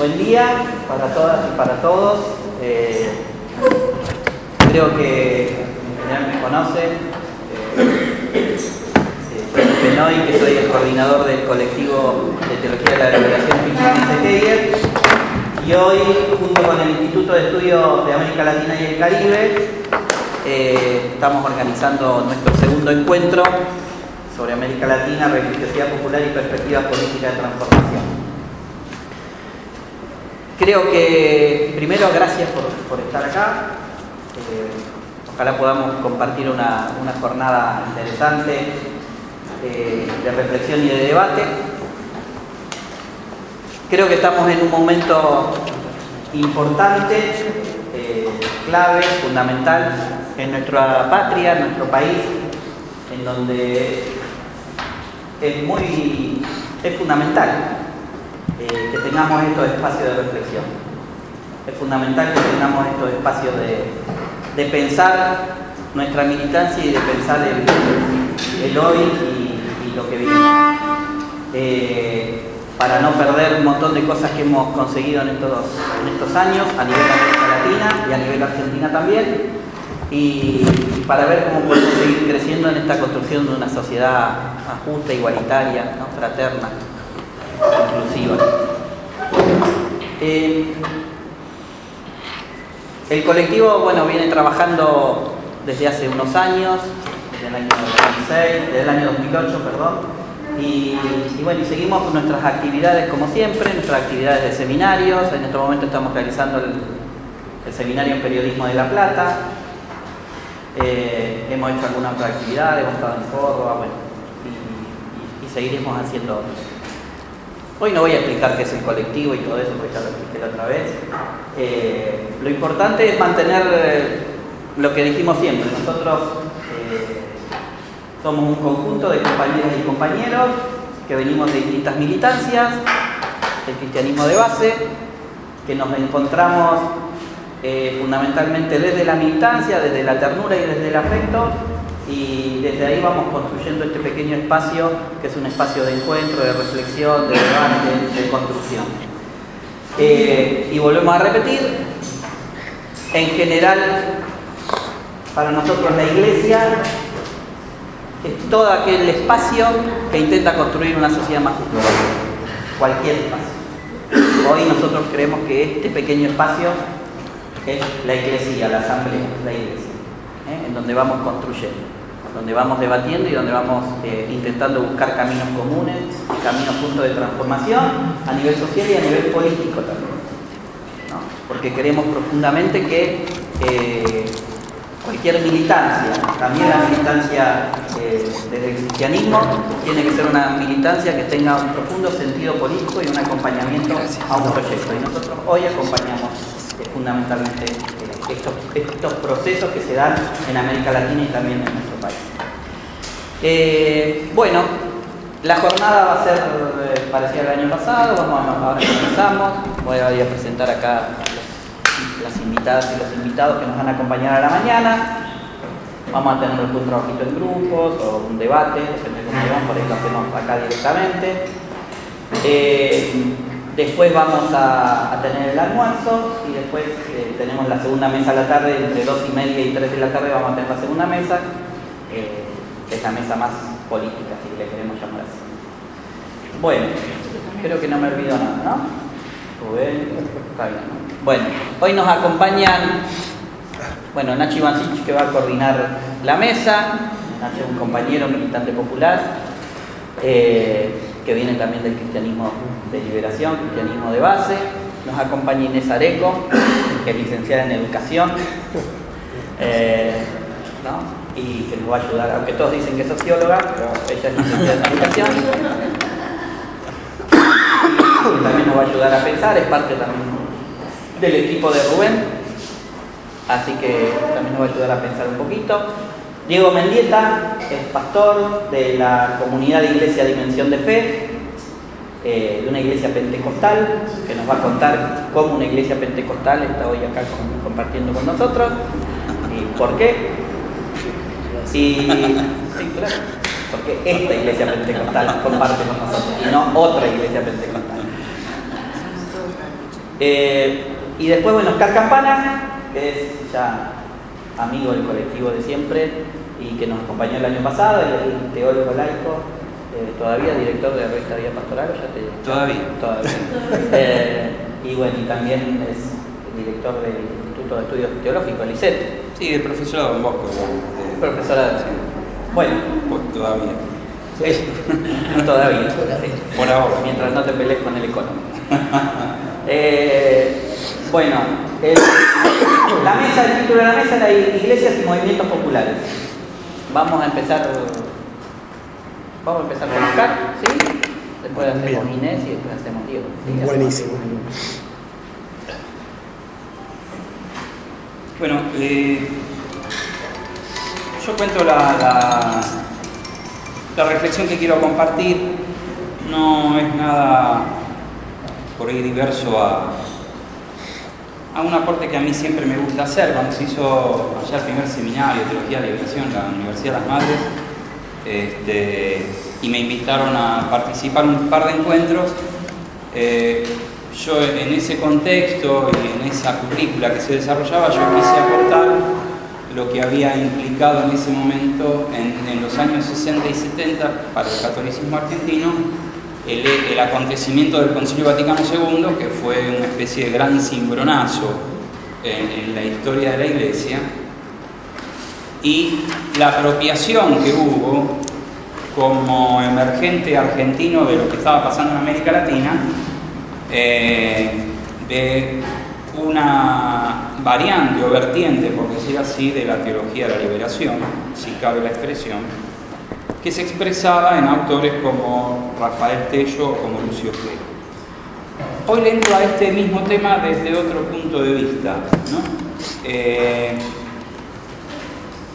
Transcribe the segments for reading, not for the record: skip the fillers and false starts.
Buen día para todas y para todos. Creo que en general me conocen. Soy Penoy, que soy el coordinador del colectivo de Teología de la Liberación Pinchín-Sequeyer. Y hoy, junto con el Instituto de Estudios de América Latina y el Caribe, estamos organizando nuestro segundo encuentro sobre América Latina, religiosidad popular y perspectivas políticas de transformación. Creo que, primero, gracias por estar acá. Ojalá podamos compartir una jornada interesante de reflexión y de debate. Creo que estamos en un momento importante, clave, fundamental en nuestra patria, en nuestro país, en donde es fundamental que tengamos estos espacios de reflexión. Es fundamental que tengamos estos espacios de pensar nuestra militancia y de pensar el hoy y lo que viene. Para no perder un montón de cosas que hemos conseguido en estos años, a nivel América Latina y a nivel Argentina también, y para ver cómo podemos seguir creciendo en esta construcción de una sociedad justa, igualitaria, ¿no? Fraterna, inclusiva. El colectivo, bueno, viene trabajando desde hace unos años, desde el año 2006, desde el año 2008, perdón. Y bueno, y seguimos con nuestras actividades como siempre, nuestras actividades de seminarios. En este momento estamos realizando el seminario en periodismo de La Plata. Hemos hecho alguna otra actividad, hemos estado en Córdoba, bueno, y seguiremos haciendo otras. Hoy no voy a explicar qué es el colectivo y todo eso, porque ya lo expliqué la otra vez. Lo importante es mantener lo que dijimos siempre. Nosotros somos un conjunto de compañeras y compañeros que venimos de distintas militancias, del cristianismo de base, que nos encontramos fundamentalmente desde la militancia, desde la ternura y desde el afecto, y desde ahí vamos construyendo este pequeño espacio, que es un espacio de encuentro, de reflexión, de debate, de construcción. Y volvemos a repetir, en general, para nosotros la Iglesia es todo aquel espacio que intenta construir una sociedad más justa, cualquier espacio. Hoy nosotros creemos que este pequeño espacio es la Iglesia, la Asamblea, la Iglesia, en donde vamos construyendo, donde vamos debatiendo y donde vamos intentando buscar caminos comunes, caminos puntos de transformación a nivel social y a nivel político también, ¿no? Porque creemos profundamente que cualquier militancia, también la militancia del cristianismo, tiene que ser una militancia que tenga un profundo sentido político y un acompañamiento a un proyecto. Y nosotros hoy acompañamos fundamentalmente estos procesos que se dan en América Latina y también en nuestro país. Bueno, la jornada va a ser parecida al año pasado. Ahora comenzamos. Voy a presentar acá las invitadas y los invitados que nos van a acompañar a la mañana. Vamos a tener un trabajito en grupos o un debate, depende de cómo llevamos, por ahí lo hacemos acá directamente. Después vamos a tener el almuerzo y después tenemos la segunda mesa a la tarde, entre 2:30 y 3 de la tarde vamos a tener la segunda mesa, que es la mesa más política, si le queremos llamar así. Bueno, creo que no me olvido nada, ¿no? Rubén, está bien, ¿no? Bueno, hoy nos acompañan, bueno, Nachi Bancich, que va a coordinar la mesa. Nachi es un compañero militante popular, que viene también del cristianismo de liberación, cristianismo de base. Nos acompaña Inés Areco, que es licenciada en educación, ¿no? Y que nos va a ayudar, aunque todos dicen que es socióloga, pero ella es licenciada en educación. Y también nos va a ayudar a pensar, es parte también del equipo de Rubén, así que también nos va a ayudar a pensar un poquito. Diego Mendieta es pastor de la comunidad de Iglesia Dimensión de Fe, de una iglesia pentecostal, que nos va a contar cómo una iglesia pentecostal está hoy acá compartiendo con nosotros y por qué. Sí, claro, porque esta iglesia pentecostal comparte con nosotros y no otra iglesia pentecostal. Y después, bueno, Oscar Campana, que es ya amigo del colectivo de siempre y que nos acompañó el año pasado, el teórico laico, todavía director de la revista Vía Pastoral, ¿o ya te...? Todavía. Y bueno, y también es director del Instituto de Estudios Teológicos, el ICET. Sí, el profesorado Don Bosco. Profesorado. Sí. Bueno. Pues todavía. Sí. Todavía. Por ahora. Mientras no te pelees con el economía. Bueno, la mesa, el título de la mesa era Iglesias y Movimientos Populares. Vamos a empezar con Oscar, ¿sí? Después hacemos Inés y después hacemos Diego. ¿Sí? Buenísimo. Bueno, yo cuento la reflexión que quiero compartir. No es nada por ahí diverso a un aporte que a mí siempre me gusta hacer. Cuando se hizo allá el primer seminario de Teología de la Liberación en la Universidad de las Madres, y me invitaron a participar en un par de encuentros, yo en ese contexto y en esa currícula que se desarrollaba, yo quise aportar lo que había implicado en ese momento, en los años 60 y 70, para el catolicismo argentino, el acontecimiento del Concilio Vaticano II, que fue una especie de gran cimbronazo en la historia de la Iglesia, y la apropiación que hubo como emergente argentino de lo que estaba pasando en América Latina, de una variante o vertiente, por decir así, de la teología de la liberación, si cabe la expresión, que se expresaba en autores como Rafael Tello o como Lucio Otero. Hoy le entro a este mismo tema desde otro punto de vista, ¿no?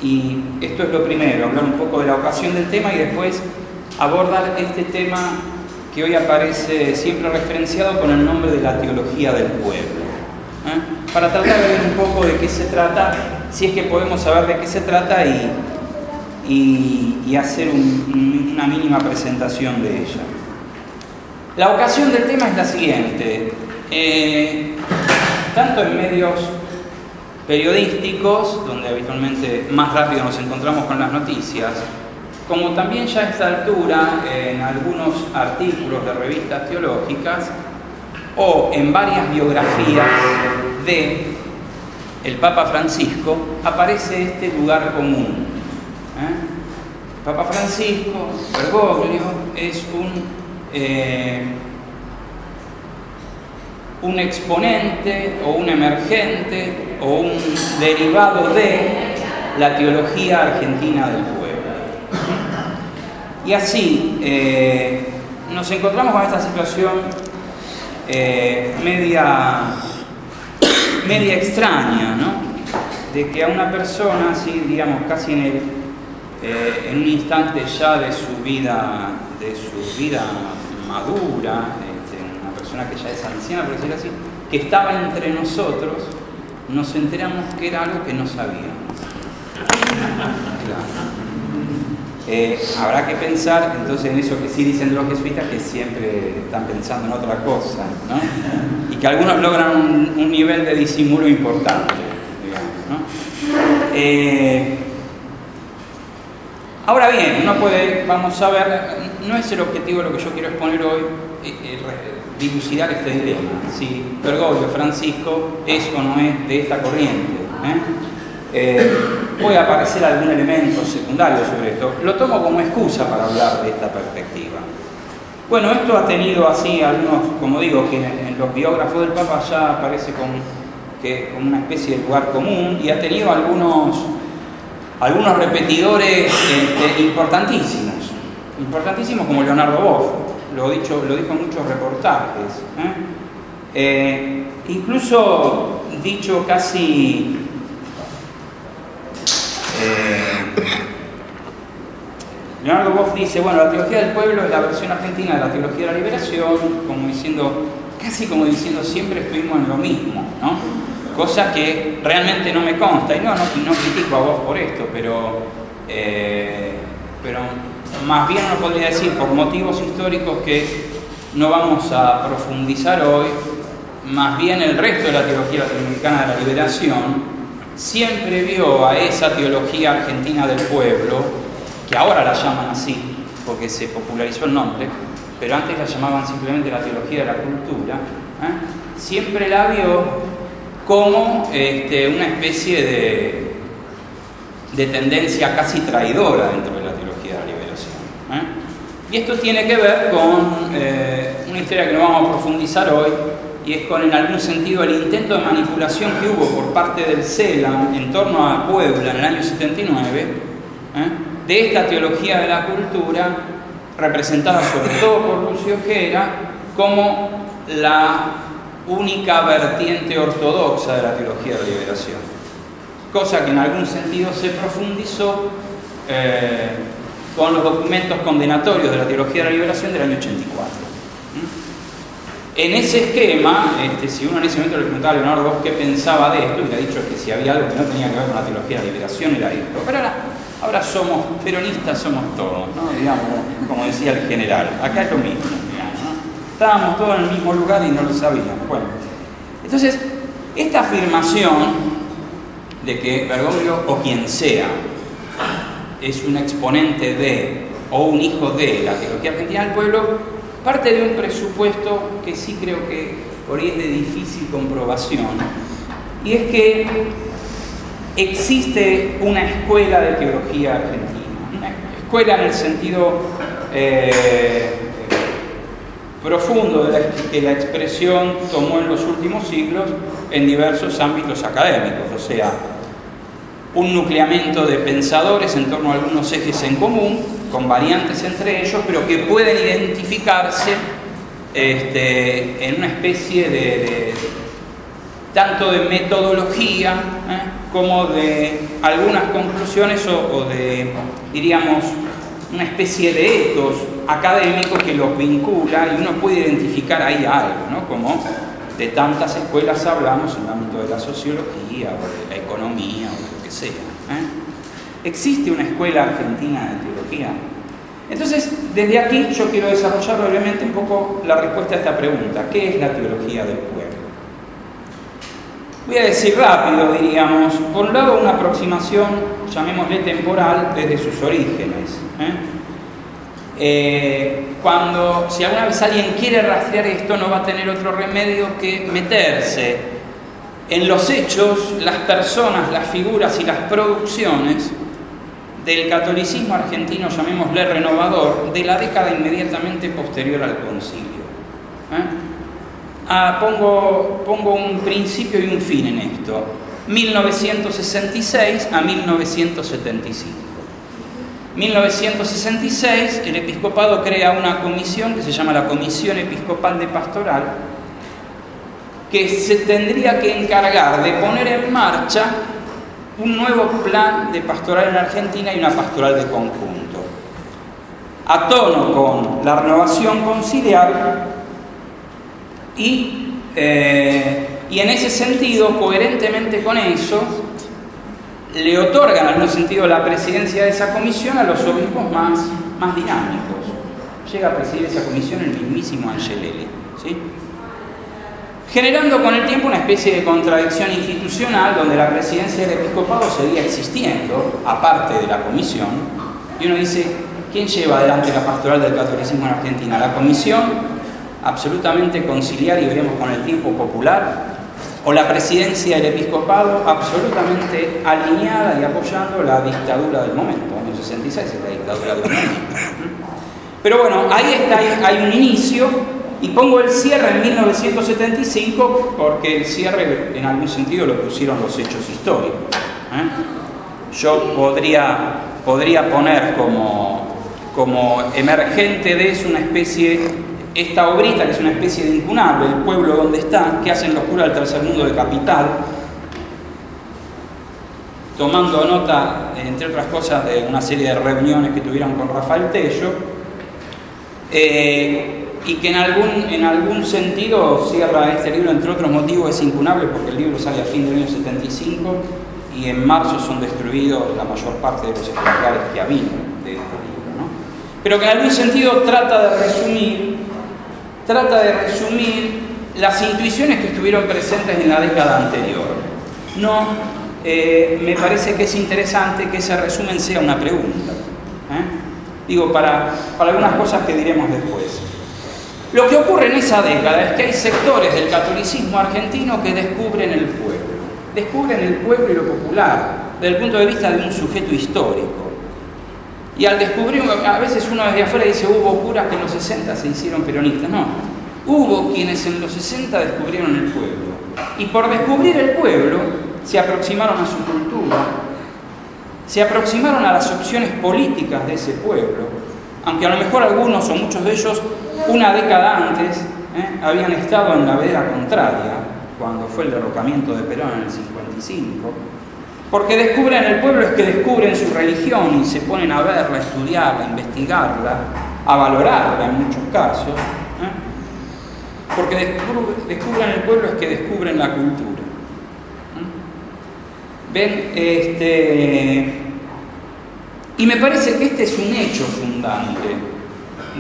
Y esto es lo primero, hablar un poco de la ocasión del tema y después abordar este tema que hoy aparece siempre referenciado con el nombre de la teología del pueblo, para tratar de ver un poco de qué se trata, si es que podemos saber de qué se trata y hacer una mínima presentación de ella. La ocasión del tema es la siguiente. Tanto en medios periodísticos, donde habitualmente más rápido nos encontramos con las noticias, como también ya a esta altura en algunos artículos de revistas teológicas o en varias biografías de el Papa Francisco, aparece este lugar común. Papa Francisco, Bergoglio, es un exponente o un emergente o un derivado de la teología argentina del pueblo. Y así nos encontramos con esta situación media extraña, ¿no? De que a una persona, así digamos, casi en un instante ya de su vida madura, una persona que ya es anciana, por decirlo así, que estaba entre nosotros, nos enteramos que era algo que no sabíamos. Claro. Habrá que pensar entonces en eso que sí dicen los jesuitas, que siempre están pensando en otra cosa, ¿no? Y que algunos logran un nivel de disimulo importante, digamos, ¿no? Ahora bien, vamos a ver, no es el objetivo de lo que yo quiero exponer hoy, dilucidar este dilema, si Bergoglio Francisco es o no es de esta corriente. Puede aparecer algún elemento secundario sobre esto. Lo tomo como excusa para hablar de esta perspectiva. Bueno, esto ha tenido así algunos, como digo, que en los biógrafos del Papa ya aparece como una especie de lugar común, y ha tenido algunos repetidores importantísimos como Leonardo Boff, lo dijo en muchos reportajes. Incluso dicho casi... Leonardo Boff dice, bueno, la teología del pueblo es la versión argentina de la teología de la liberación, casi como diciendo siempre estuvimos en lo mismo, ¿no? Cosa que realmente no me consta, y no critico a Boff por esto, pero más bien uno podría decir, por motivos históricos que no vamos a profundizar hoy, más bien el resto de la teología latinoamericana de la liberación, siempre vio a esa teología argentina del pueblo, que ahora la llaman así, porque se popularizó el nombre, pero antes la llamaban simplemente la teología de la cultura, siempre la vio como una especie de tendencia casi traidora dentro de la teología de la liberación. Y esto tiene que ver con una historia que no vamos a profundizar hoy, y es con, en algún sentido, el intento de manipulación que hubo por parte del CELAM en torno a Puebla en el año 79, de esta teología de la cultura, representada sobre todo por Lucio Ojeda, como la única vertiente ortodoxa de la teología de la liberación. Cosa que en algún sentido se profundizó con los documentos condenatorios de la teología de la liberación del año 84. En ese esquema, si uno en ese momento le preguntaba a Leonardo Bosch qué pensaba de esto, y le ha dicho que si había algo que no tenía que ver con la teología de la liberación era esto. Pero ahora somos peronistas, somos todos, ¿no? Digamos, como decía el general. Acá es lo mismo, digamos, ¿no? Estábamos todos en el mismo lugar y no lo sabíamos. Bueno, entonces, esta afirmación de que Bergoglio o quien sea es un exponente de o un hijo de la teología argentina del pueblo parte de un presupuesto que sí creo que por ahí es de difícil comprobación, y es que existe una escuela de teología argentina, una escuela en el sentido profundo de que la expresión tomó en los últimos siglos en diversos ámbitos académicos, o sea, un nucleamiento de pensadores en torno a algunos ejes en común, con variantes entre ellos, pero que pueden identificarse en una especie de tanto de metodología como de algunas conclusiones o de, diríamos, una especie de etos académicos que los vincula, y uno puede identificar ahí algo, ¿no? Como de tantas escuelas hablamos en el ámbito de la sociología o de la economía o lo que sea. ¿Existe una escuela argentina de teología? Entonces, desde aquí yo quiero desarrollar brevemente un poco la respuesta a esta pregunta. ¿Qué es la teología del pueblo? Voy a decir rápido, diríamos, por un lado una aproximación, llamémosle temporal, desde sus orígenes. Si alguna vez alguien quiere rastrear esto, no va a tener otro remedio que meterse en los hechos, las personas, las figuras y las producciones del catolicismo argentino, llamémosle renovador, de la década inmediatamente posterior al concilio. Pongo un principio y un fin en esto. 1966 a 1975. 1966, el episcopado crea una comisión que se llama la Comisión Episcopal de Pastoral, que se tendría que encargar de poner en marcha un nuevo plan de pastoral en Argentina y una pastoral de conjunto, a tono con la renovación conciliar y en ese sentido, coherentemente con eso, le otorgan en algún sentido la presidencia de esa comisión a los obispos más dinámicos. Llega a presidir esa comisión el mismísimo Angelelli, ¿sí? Generando con el tiempo una especie de contradicción institucional donde la presidencia del episcopado seguía existiendo, aparte de la comisión, y uno dice, ¿quién lleva adelante la pastoral del catolicismo en Argentina? ¿La comisión, absolutamente conciliar y veremos con el tiempo popular? ¿O la presidencia del episcopado, absolutamente alineada y apoyando la dictadura del momento? En el 66 es la dictadura del momento. Pero bueno, ahí está, hay un inicio. Y pongo el cierre en 1975 porque el cierre en algún sentido lo pusieron los hechos históricos. Yo podría poner como emergente de eso una especie, esta obrita que es una especie de incunable, el pueblo donde está, que hacen los curas del tercer mundo de Capital, tomando nota, entre otras cosas, de una serie de reuniones que tuvieron con Rafael Tello, y que en algún sentido cierra este libro, entre otros motivos es incunable porque el libro sale a fin del año 75 y en marzo son destruidos la mayor parte de los ejemplares que había de este libro, ¿no? Pero que en algún sentido trata de resumir las intuiciones que estuvieron presentes en la década anterior. No, me parece que es interesante que ese resumen sea una pregunta. Digo, para algunas cosas que diremos después. Lo que ocurre en esa década es que hay sectores del catolicismo argentino que descubren el pueblo y lo popular, desde el punto de vista de un sujeto histórico. Y al descubrir, a veces uno desde afuera dice, hubo curas que en los 60 se hicieron peronistas. No, hubo quienes en los 60 descubrieron el pueblo. Y por descubrir el pueblo, se aproximaron a su cultura, se aproximaron a las opciones políticas de ese pueblo, aunque a lo mejor algunos o muchos de ellos, una década antes, habían estado en la vereda contraria, cuando fue el derrocamiento de Perón en el 55. Porque descubren el pueblo es que descubren su religión y se ponen a verla, a estudiarla, a investigarla, a valorarla en muchos casos. Porque descubren el pueblo es que descubren la cultura. ¿Ven? Y me parece que este es un hecho fundante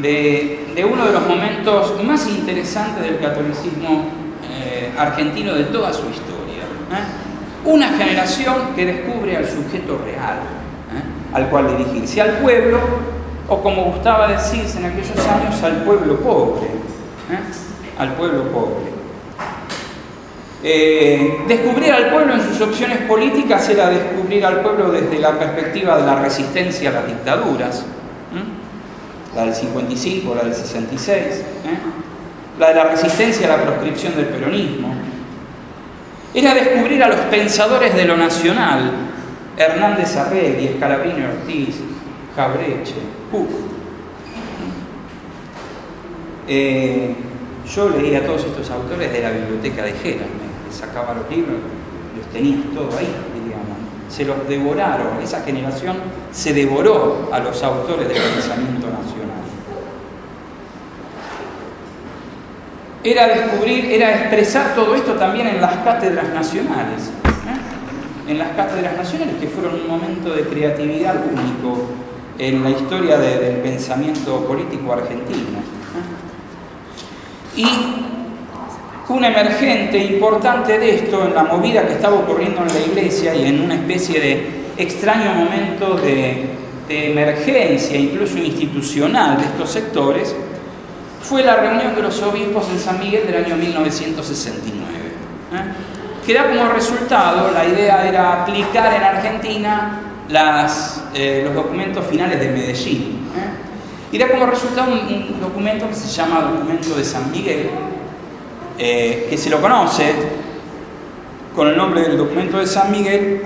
de uno de los momentos más interesantes del catolicismo argentino de toda su historia. Una generación que descubre al sujeto real, al cual dirigirse, al pueblo, o como gustaba decirse en aquellos años, al pueblo pobre. Al pueblo pobre. Descubrir al pueblo en sus opciones políticas era descubrir al pueblo desde la perspectiva de la resistencia a las dictaduras, la del 55, la del 66, la de la resistencia a la proscripción del peronismo. Era descubrir a los pensadores de lo nacional, Hernández Arregui, Scalabrini Ortiz, Jabreche, Cook. Yo leía a todos estos autores de la biblioteca de Gera, me sacaba los libros, los tenía todo ahí, diríamos. Se los devoraron, esa generación se devoró a los autores del pensamiento nacional. Era descubrir, era expresar todo esto también en las cátedras nacionales. En las cátedras nacionales, que fueron un momento de creatividad único en la historia del pensamiento político argentino. Y un emergente importante de esto en la movida que estaba ocurriendo en la Iglesia y en una especie de extraño momento de emergencia, incluso institucional, de estos sectores, fue la reunión de los obispos en San Miguel del año 1969. Que da como resultado, la idea era aplicar en Argentina los documentos finales de Medellín. Y da como resultado un documento que se llama Documento de San Miguel, que se lo conoce con el nombre del Documento de San Miguel,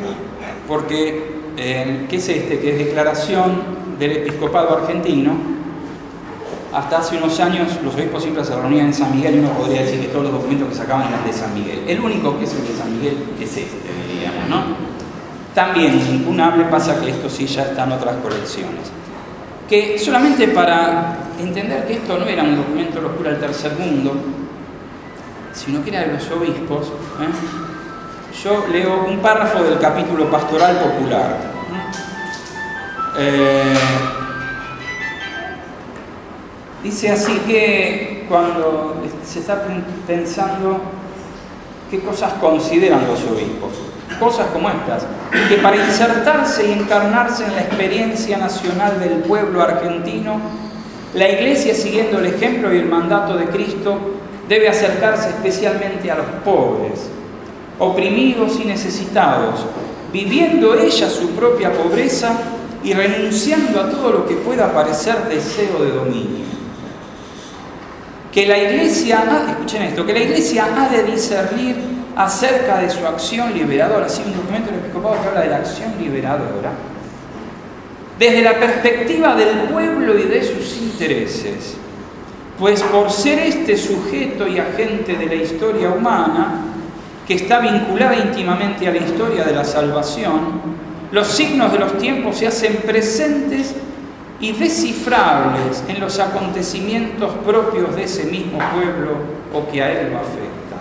porque, ¿qué es este? Que es Declaración del Episcopado Argentino. Hasta hace unos años los obispos siempre se reunían en San Miguel y uno podría decir que todos los documentos que sacaban eran de San Miguel. El único que es el de San Miguel es este, diríamos, ¿no? También, incunable, pasa que esto sí ya está en otras colecciones. Que solamente para entender que esto no era un documento de los curas del tercer mundo, sino que era de los obispos, yo leo un párrafo del capítulo Pastoral Popular. Dice así que cuando se está pensando qué cosas consideran los obispos, cosas como estas, que para insertarse y encarnarse en la experiencia nacional del pueblo argentino, la Iglesia, siguiendo el ejemplo y el mandato de Cristo, debe acercarse especialmente a los pobres, oprimidos y necesitados, viviendo ella su propia pobreza y renunciando a todo lo que pueda parecer deseo de dominio. Que la Iglesia, escuchen esto, que la Iglesia ha de discernir acerca de su acción liberadora. Así, un documento del Episcopado que habla de la acción liberadora, desde la perspectiva del pueblo y de sus intereses. Pues por ser este sujeto y agente de la historia humana, que está vinculada íntimamente a la historia de la salvación, los signos de los tiempos se hacen presentes y descifrables en los acontecimientos propios de ese mismo pueblo o que a él lo afecta.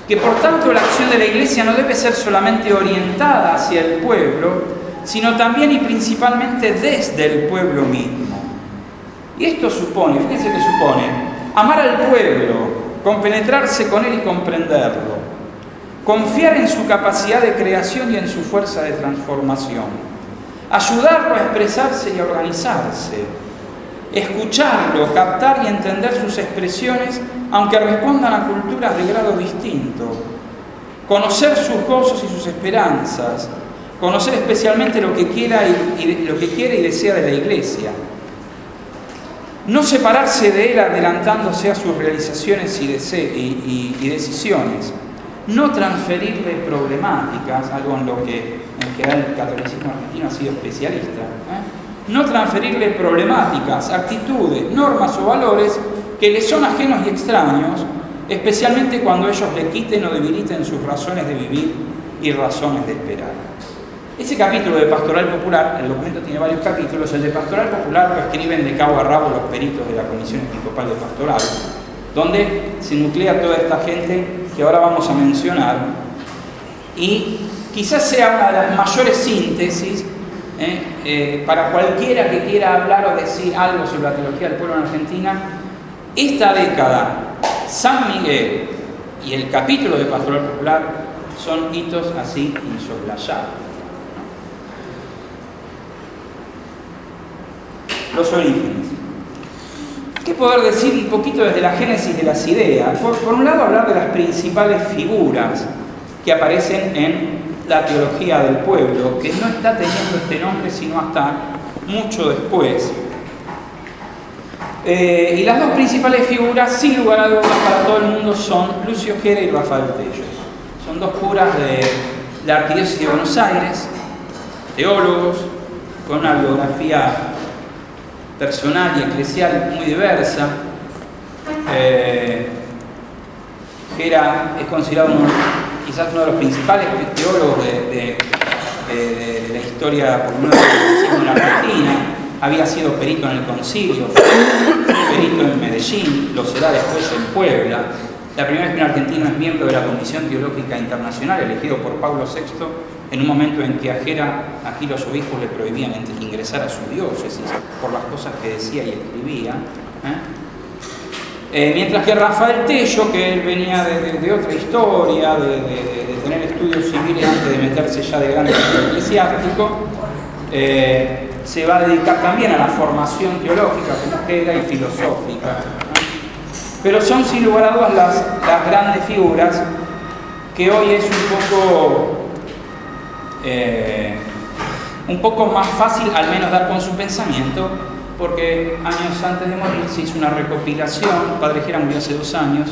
Que por tanto la acción de la Iglesia no debe ser solamente orientada hacia el pueblo, sino también y principalmente desde el pueblo mismo. Y esto supone, fíjense que supone, Amar al pueblo, compenetrarse con él y comprenderlo. Confiar en su capacidad de creación y en su fuerza de transformación. Ayudarlo a expresarse y a organizarse. Escucharlo, captar y entender sus expresiones, aunque respondan a culturas de grado distinto. Conocer sus gozos y sus esperanzas. Conocer especialmente lo que quiere y desea de la Iglesia. No separarse de él adelantándose a sus realizaciones y decisiones. No transferirle problemáticas, algo en lo que en general el catolicismo argentino ha sido especialista. No transferirle problemáticas, actitudes, normas o valores que le son ajenos y extraños, especialmente cuando ellos le quiten o debiliten sus razones de vivir y razones de esperar. Ese capítulo de Pastoral Popular, el documento tiene varios capítulos, el de Pastoral Popular lo escriben de cabo a rabo los peritos de la Comisión Episcopal de Pastoral, donde se nuclea toda esta gente que ahora vamos a mencionar, y quizás sea una de las mayores síntesis para cualquiera que quiera hablar o decir algo sobre la teología del pueblo en Argentina. Esta década, San Miguel y el capítulo de Pastoral Popular son hitos así insoslayados. Los orígenes. ¿Qué poder decir un poquito desde la génesis de las ideas? Por un lado, hablar de las principales figuras que aparecen en la teología del pueblo, que no está teniendo este nombre sino hasta mucho después. Y las dos principales figuras, sin lugar a dudas para todo el mundo, son Lucio Gera y Rafael Tello. Son dos curas de la Arquidiócesis de Buenos Aires, teólogos, con una biografía personal y eclesial muy diversa. Gera es considerado quizás uno de los principales teólogos de la historia por menos del catolicismo en Argentina. Había sido perito en el concilio, perito en Medellín, lo será después en Puebla. La primera vez que un argentino es miembro de la Comisión Teológica Internacional, elegido por Pablo VI, en un momento en que a Gera, aquí los obispos le prohibían ingresar a su diócesis por las cosas que decía y escribía. Mientras que Rafael Tello, que él venía de otra historia, de tener estudios civiles antes de meterse ya de grande en el eclesiástico, se va a dedicar también a la formación teológica como Gera y filosófica. Pero son sin lugar a dudas las grandes figuras que hoy es un poco más fácil al menos dar con su pensamiento, porque años antes de morir se hizo una recopilación, el padre Gera murió hace 2 años,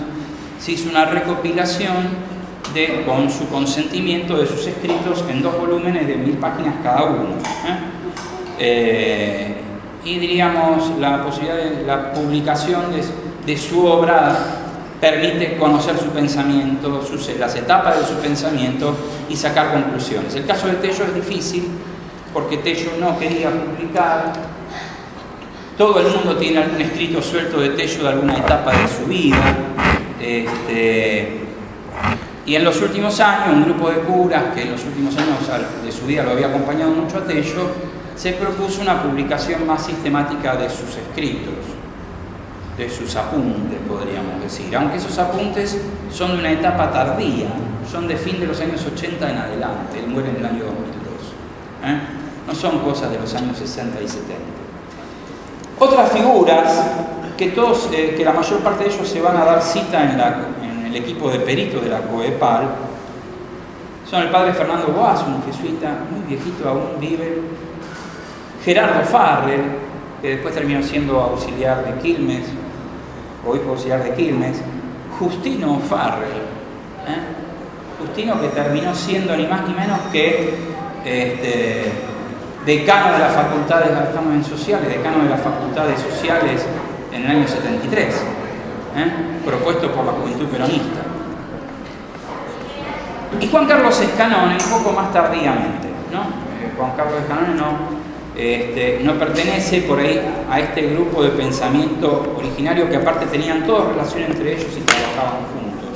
se hizo una recopilación con su consentimiento de sus escritos en 2 volúmenes de 1000 páginas cada uno. Y diríamos, la posibilidad de la publicación de su obra permite conocer su pensamiento, las etapas de su pensamiento y sacar conclusiones. El caso de Tello es difícil porque Tello no quería publicar. Todo el mundo tiene algún escrito suelto de Tello de alguna etapa de su vida. Y en los últimos años, un grupo de curas que en los últimos años de su vida lo había acompañado mucho a Tello, se propuso una publicación más sistemática de sus escritos, de sus apuntes, podríamos decir, aunque esos apuntes son de una etapa tardía, son de fin de los años 80 en adelante. Él muere en el año 2002. No son cosas de los años 60 y 70. Otras figuras que la mayor parte de ellos se van a dar cita en el equipo de peritos de la COEPAL son el padre Fernando Boas, un jesuita muy viejito, aún vive, Gerardo Farrell, que después terminó siendo auxiliar de Quilmes, obispo auxiliar de Quilmes, Justino Farrell, Justino, que terminó siendo ni más ni menos que decano de las facultades, estamos en sociales, decano de las facultades sociales en el año 73, propuesto por la Juventud Peronista. Y Juan Carlos Escanone, un poco más tardíamente, ¿no? Juan Carlos Escanone no pertenece por ahí a este grupo de pensamiento originario que aparte tenían toda relación entre ellos y trabajaban juntos.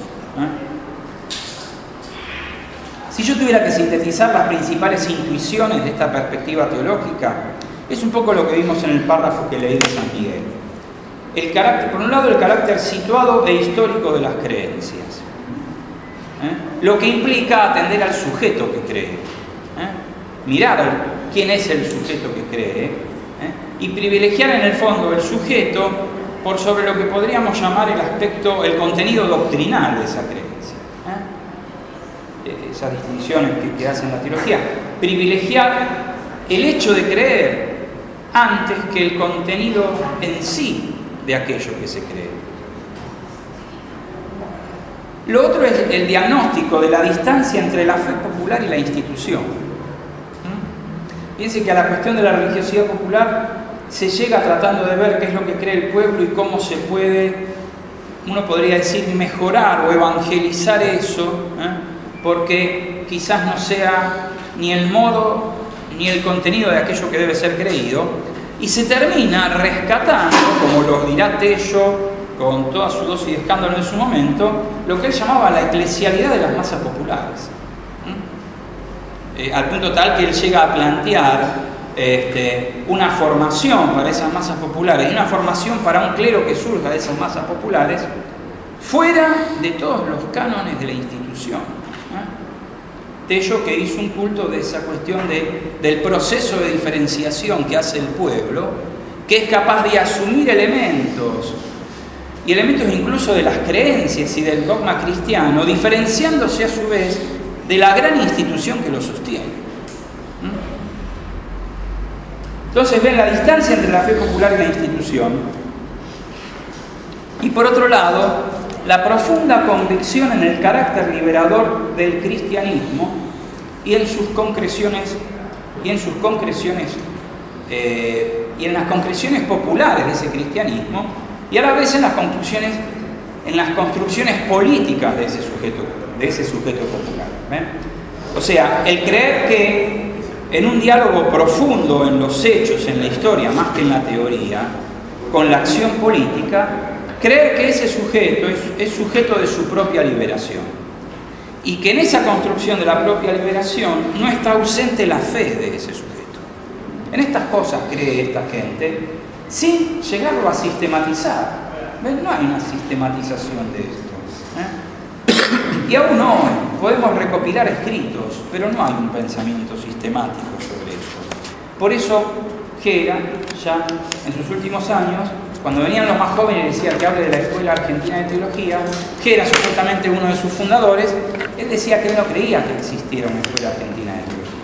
Si yo tuviera que sintetizar las principales intuiciones de esta perspectiva teológica, es un poco lo que vimos en el párrafo que leí de San Miguel. por un lado, el carácter situado e histórico de las creencias, lo que implica atender al sujeto que cree, mirar quién es el sujeto que cree, y privilegiar en el fondo el sujeto por sobre lo que podríamos llamar el contenido doctrinal de esa creencia. Esas distinciones que hacen la teología. Privilegiar el hecho de creer antes que el contenido en sí de aquello que se cree. Lo otro es el diagnóstico de la distancia entre la fe popular y la institución. Piense que a la cuestión de la religiosidad popular se llega tratando de ver qué es lo que cree el pueblo y cómo se puede, uno podría decir, mejorar o evangelizar eso, porque quizás no sea ni el modo ni el contenido de aquello que debe ser creído, y se termina rescatando, como lo dirá Tello con toda su dosis de escándalo en su momento, lo que él llamaba la eclesialidad de las masas populares. Al punto tal que él llega a plantear una formación para esas masas populares y una formación para un clero que surja de esas masas populares fuera de todos los cánones de la institución. Tello, que hizo un culto de esa cuestión del proceso de diferenciación que hace el pueblo, que es capaz de asumir elementos incluso de las creencias y del dogma cristiano, diferenciándose a su vez de la gran institución que lo sostiene. Entonces ven la distancia entre la fe popular y la institución. Y por otro lado, la profunda convicción en el carácter liberador del cristianismo y en sus concreciones y en las concreciones populares de ese cristianismo, y a la vez en las construcciones políticas de ese sujeto popular. O sea, el creer que en un diálogo profundo en los hechos, en la historia, más que en la teoría, con la acción política, creer que ese sujeto es sujeto de su propia liberación, y que en esa construcción de la propia liberación no está ausente la fe de ese sujeto. En estas cosas cree esta gente, sin llegarlo a sistematizar. No hay una sistematización de esto. Y aún hoy podemos recopilar escritos, pero no hay un pensamiento sistemático sobre eso. Por eso Gera, ya en sus últimos años, cuando venían los más jóvenes y decían que hable de la Escuela Argentina de Teología, Gera, supuestamente uno de sus fundadores, él decía que él no creía que existiera una Escuela Argentina de Teología.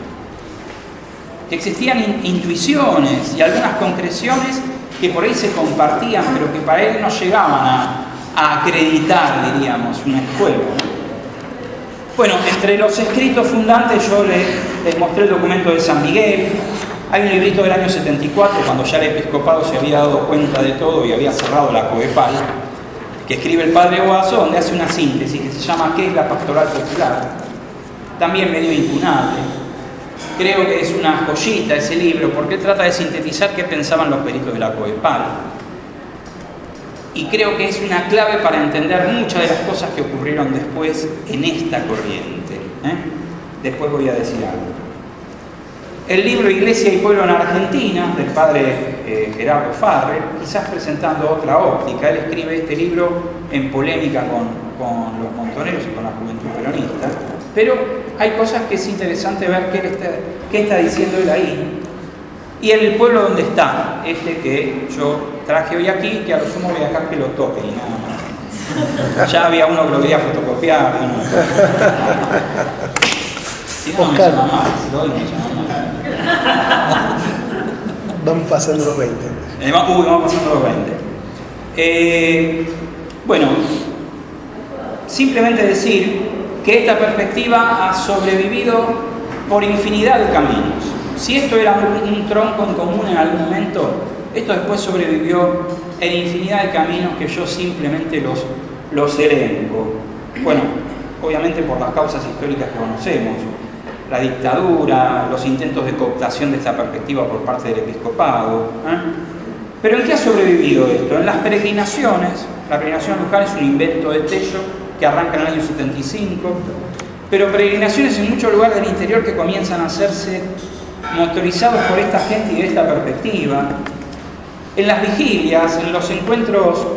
Que existían intuiciones y algunas concreciones que por ahí se compartían, pero que para él no llegaban a acreditar, diríamos, una escuela, ¿no? Bueno, entre los escritos fundantes yo les mostré el documento de San Miguel. Hay un librito del año 74, cuando ya el episcopado se había dado cuenta de todo y había cerrado la COEPAL, que escribe el padre Guaso, donde hace una síntesis que se llama ¿Qué es la pastoral popular? También medio impunable. Creo que es una joyita ese libro, porque él trata de sintetizar qué pensaban los peritos de la COEPAL. Y creo que es una clave para entender muchas de las cosas que ocurrieron después en esta corriente. Después voy a decir algo. El libro Iglesia y Pueblo en Argentina, del padre Gerardo Farrell, quizás presentando otra óptica. Él escribe este libro en polémica con los montoneros y con la juventud peronista. Pero hay cosas que es interesante ver qué está diciendo él ahí. Y el pueblo donde está, que yo traje hoy aquí, que a lo sumo voy a dejar que lo toque y nada más. Ya había uno que lo quería fotocopiar. Si no, me llama mal, si lo doy, me llama mal. Vamos pasando los 20. Vamos pasando los 20. Bueno, simplemente decir que esta perspectiva ha sobrevivido por infinidad de caminos. Si esto era un tronco en común en algún momento, esto después sobrevivió en infinidad de caminos que yo simplemente los elenco. Bueno, obviamente por las causas históricas que conocemos, la dictadura, los intentos de cooptación de esta perspectiva por parte del episcopado. Pero ¿en qué ha sobrevivido esto? En las peregrinaciones. La peregrinación a Luján es un invento de Tello que arranca en el año 75, pero peregrinaciones en muchos lugares del interior que comienzan a hacerse motorizados por esta gente y de esta perspectiva. En las vigilias, en los encuentros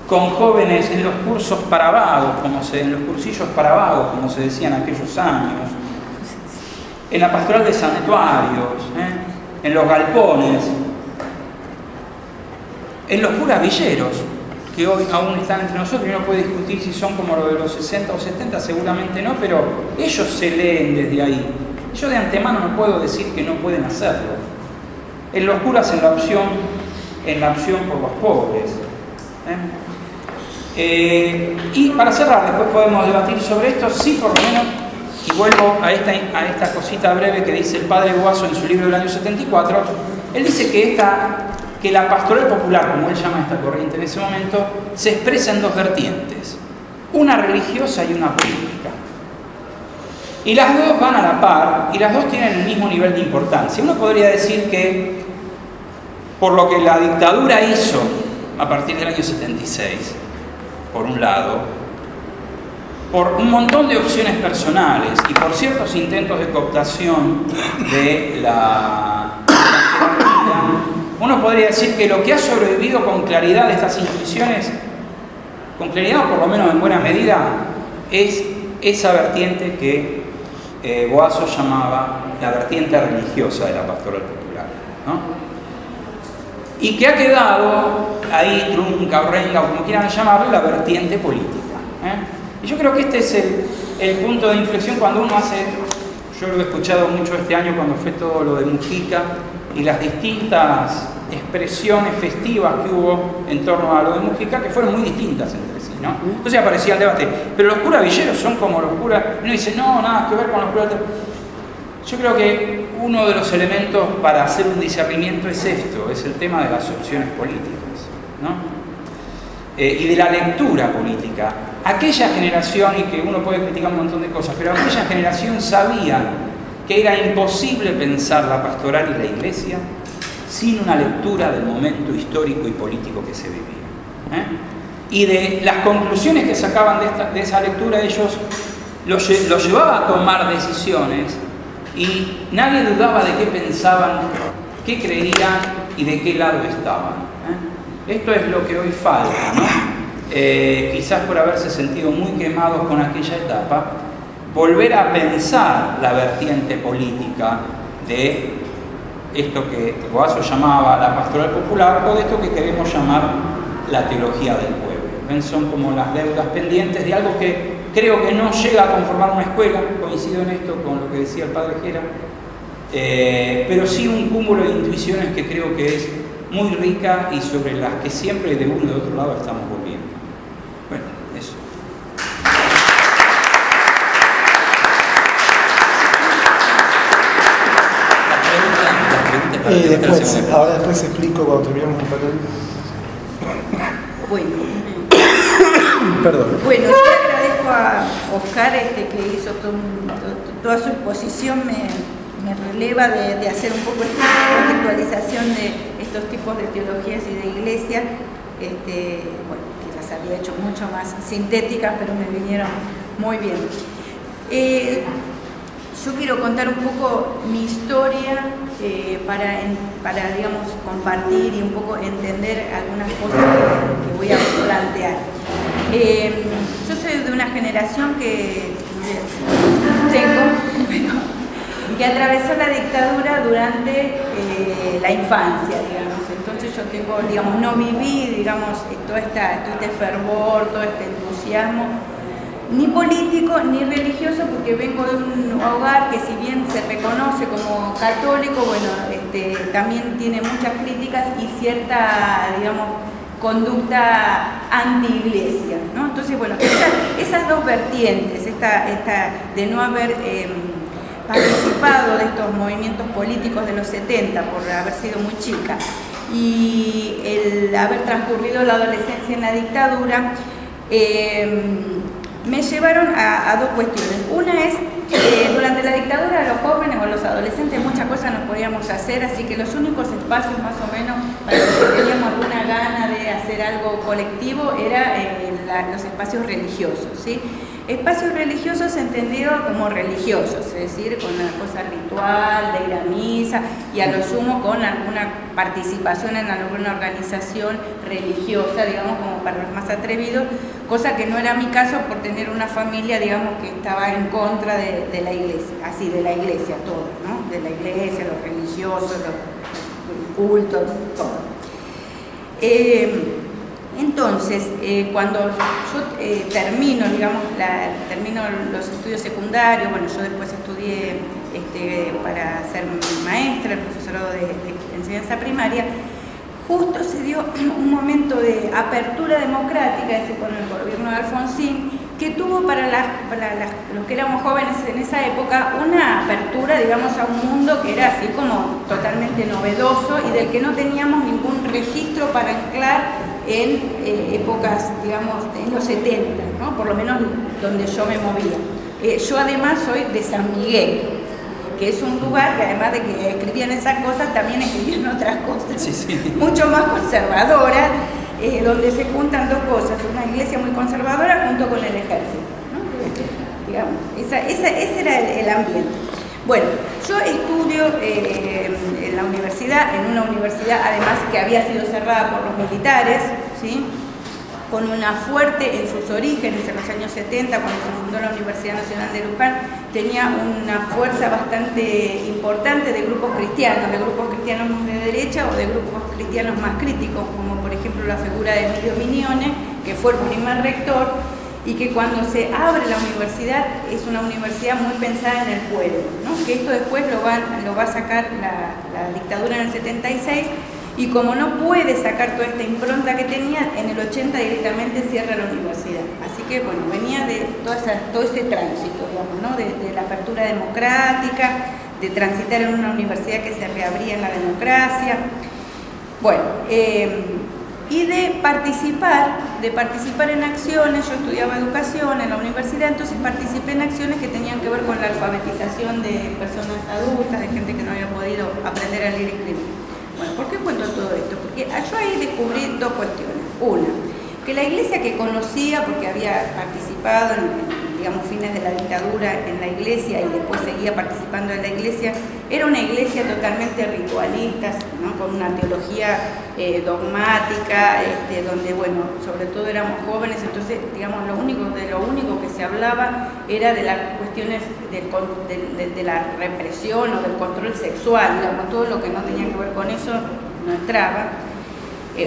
con jóvenes, en los cursos para vagos, en los cursillos para vagos, como se decía en aquellos años, en la pastoral de santuarios, en los galpones, en los curas villeros, que hoy aún están entre nosotros, y uno puede discutir si son como los de los 60 o 70, seguramente no, pero ellos se leen desde ahí. Yo de antemano no puedo decir que no pueden hacerlo. En los curas en la opción por los pobres. Y para cerrar, después podemos debatir sobre esto, sí, por lo menos, y vuelvo a esta cosita breve que dice el padre Boazo en su libro del año 74. Él dice que la pastoral popular, como él llama esta corriente en ese momento, se expresa en dos vertientes, una religiosa y una política. Y las dos van a la par, y las dos tienen el mismo nivel de importancia. Uno podría decir que, por lo que la dictadura hizo a partir del año 76, por un lado, por un montón de opciones personales y por ciertos intentos de cooptación de la uno podría decir que lo que ha sobrevivido con claridad de estas instituciones, con claridad o por lo menos en buena medida, es esa vertiente que Boazo llamaba la vertiente religiosa de la pastoral popular, ¿no? Y que ha quedado ahí trunca o renga o como quieran llamarlo, la vertiente política, Y yo creo que este es el punto de inflexión cuando uno hace, yo lo he escuchado mucho este año cuando fue todo lo de Mujica y las distintas expresiones festivas que hubo en torno a lo de Mujica, que fueron muy distintas entre sí, ¿no? Entonces aparecía el debate, pero los curas villeros son como los curas, y uno dice, no, nada que ver con los curas. Yo creo que uno de los elementos para hacer un discernimiento es esto, es el tema de las opciones políticas, ¿no? Y de la lectura política. Aquella generación, y que uno puede criticar un montón de cosas, pero aquella generación sabía que era imposible pensar la pastoral y la iglesia sin una lectura del momento histórico y político que se vivía. Y de las conclusiones que sacaban de esa lectura, ellos los llevaba a tomar decisiones y nadie dudaba de qué pensaban, qué creían y de qué lado estaban. Esto es lo que hoy falta, ¿no? Quizás por haberse sentido muy quemados con aquella etapa, volver a pensar la vertiente política de esto que Boazo llamaba la pastoral popular o de esto que queremos llamar la teología del pueblo. ¿Ven? Son como las deudas pendientes de algo que creo que no llega a conformar una escuela, coincido en esto con lo que decía el padre Gera, pero sí un cúmulo de intuiciones que creo que es muy rica y sobre las que siempre de uno y de otro lado estamos volviendo. Bueno, eso. Después explico cuando terminemos el panel. Bueno, Perdón. Bueno, yo le agradezco a Oscar que hizo toda su exposición, me releva de hacer un poco esta contextualización de estos tipos de teologías y de iglesia, bueno, que las había hecho mucho más sintéticas, pero me vinieron muy bien. Yo quiero contar un poco mi historia para digamos, compartir y un poco entender algunas cosas que voy a plantear. Yo soy de una generación que que atravesó la dictadura durante la infancia, digamos. Entonces yo tengo, digamos, no viví, digamos, todo este fervor, todo este entusiasmo, ni político ni religioso, porque vengo de un hogar que, si bien se reconoce como católico, bueno, también tiene muchas críticas y cierta, digamos, conducta anti-iglesia, ¿no? Entonces, bueno, esas dos vertientes, esta de no haber participado de estos movimientos políticos de los 70 por haber sido muy chica y el haber transcurrido la adolescencia en la dictadura, me llevaron a dos cuestiones. Una es que durante la dictadura los jóvenes o los adolescentes muchas cosas no podíamos hacer, así que los únicos espacios más o menos para los que teníamos alguna gana de hacer algo colectivo era los espacios religiosos, ¿sí? Espacios religiosos entendidos como religiosos, es decir, con una cosa ritual, de ir a misa y a lo sumo con alguna participación en alguna organización religiosa, digamos, como para los más atrevidos, cosa que no era mi caso por tener una familia, digamos, que estaba en contra de la iglesia, así, de la iglesia, todo, ¿no? De la iglesia, los religiosos, el culto, todo. Entonces, cuando yo termino, digamos, termino los estudios secundarios, bueno, yo después estudié para ser maestra, el profesorado de enseñanza primaria, justo se dio un momento de apertura democrática, ese con el gobierno de Alfonsín, que tuvo para los que éramos jóvenes en esa época una apertura, digamos, a un mundo que era así como totalmente novedoso y del que no teníamos ningún registro para anclar en épocas, digamos, en los 70, ¿no? Por lo menos donde yo me movía. Yo además soy de San Miguel, que es un lugar que además de que escribían esas cosas, también escribían otras cosas, sí. Mucho más conservadoras, donde se juntan dos cosas, una iglesia muy conservadora junto con el ejército, ¿no? Digamos, ese era el ambiente. Bueno, yo estudio en la universidad, en una universidad además que había sido cerrada por los militares, ¿sí? Con una fuerte, en sus orígenes, en los años 70, cuando se fundó la Universidad Nacional de Luján, tenía una fuerza bastante importante de grupos cristianos más de derecha o de grupos cristianos más críticos, como por ejemplo la figura de Emilio Mignone, que fue el primer rector, y que cuando se abre la universidad es una universidad muy pensada en el pueblo, ¿no? Que esto después lo va a sacar la dictadura en el 76, y como no puede sacar toda esta impronta que tenía, en el 80 directamente cierra la universidad. Así que bueno, venía de todo ese tránsito, digamos, ¿no? De la apertura democrática, de transitar en una universidad que se reabría en la democracia. Bueno, y de participar en acciones. Yo estudiaba educación en la universidad, entonces participé en acciones que tenían que ver con la alfabetización de personas adultas, de gente que no había podido aprender a leer y escribir. Bueno, ¿por qué cuento todo esto? Porque yo ahí descubrí dos cuestiones. Una, que la iglesia que conocía, porque había participado en, digamos, fines de la dictadura en la iglesia y después seguía participando en la iglesia, era una iglesia totalmente ritualista, ¿no? Con una teología dogmática, donde, bueno, sobre todo éramos jóvenes, entonces, digamos, de lo único que se hablaba era de las cuestiones de la represión o del control sexual, digamos, todo lo que no tenía que ver con eso no entraba.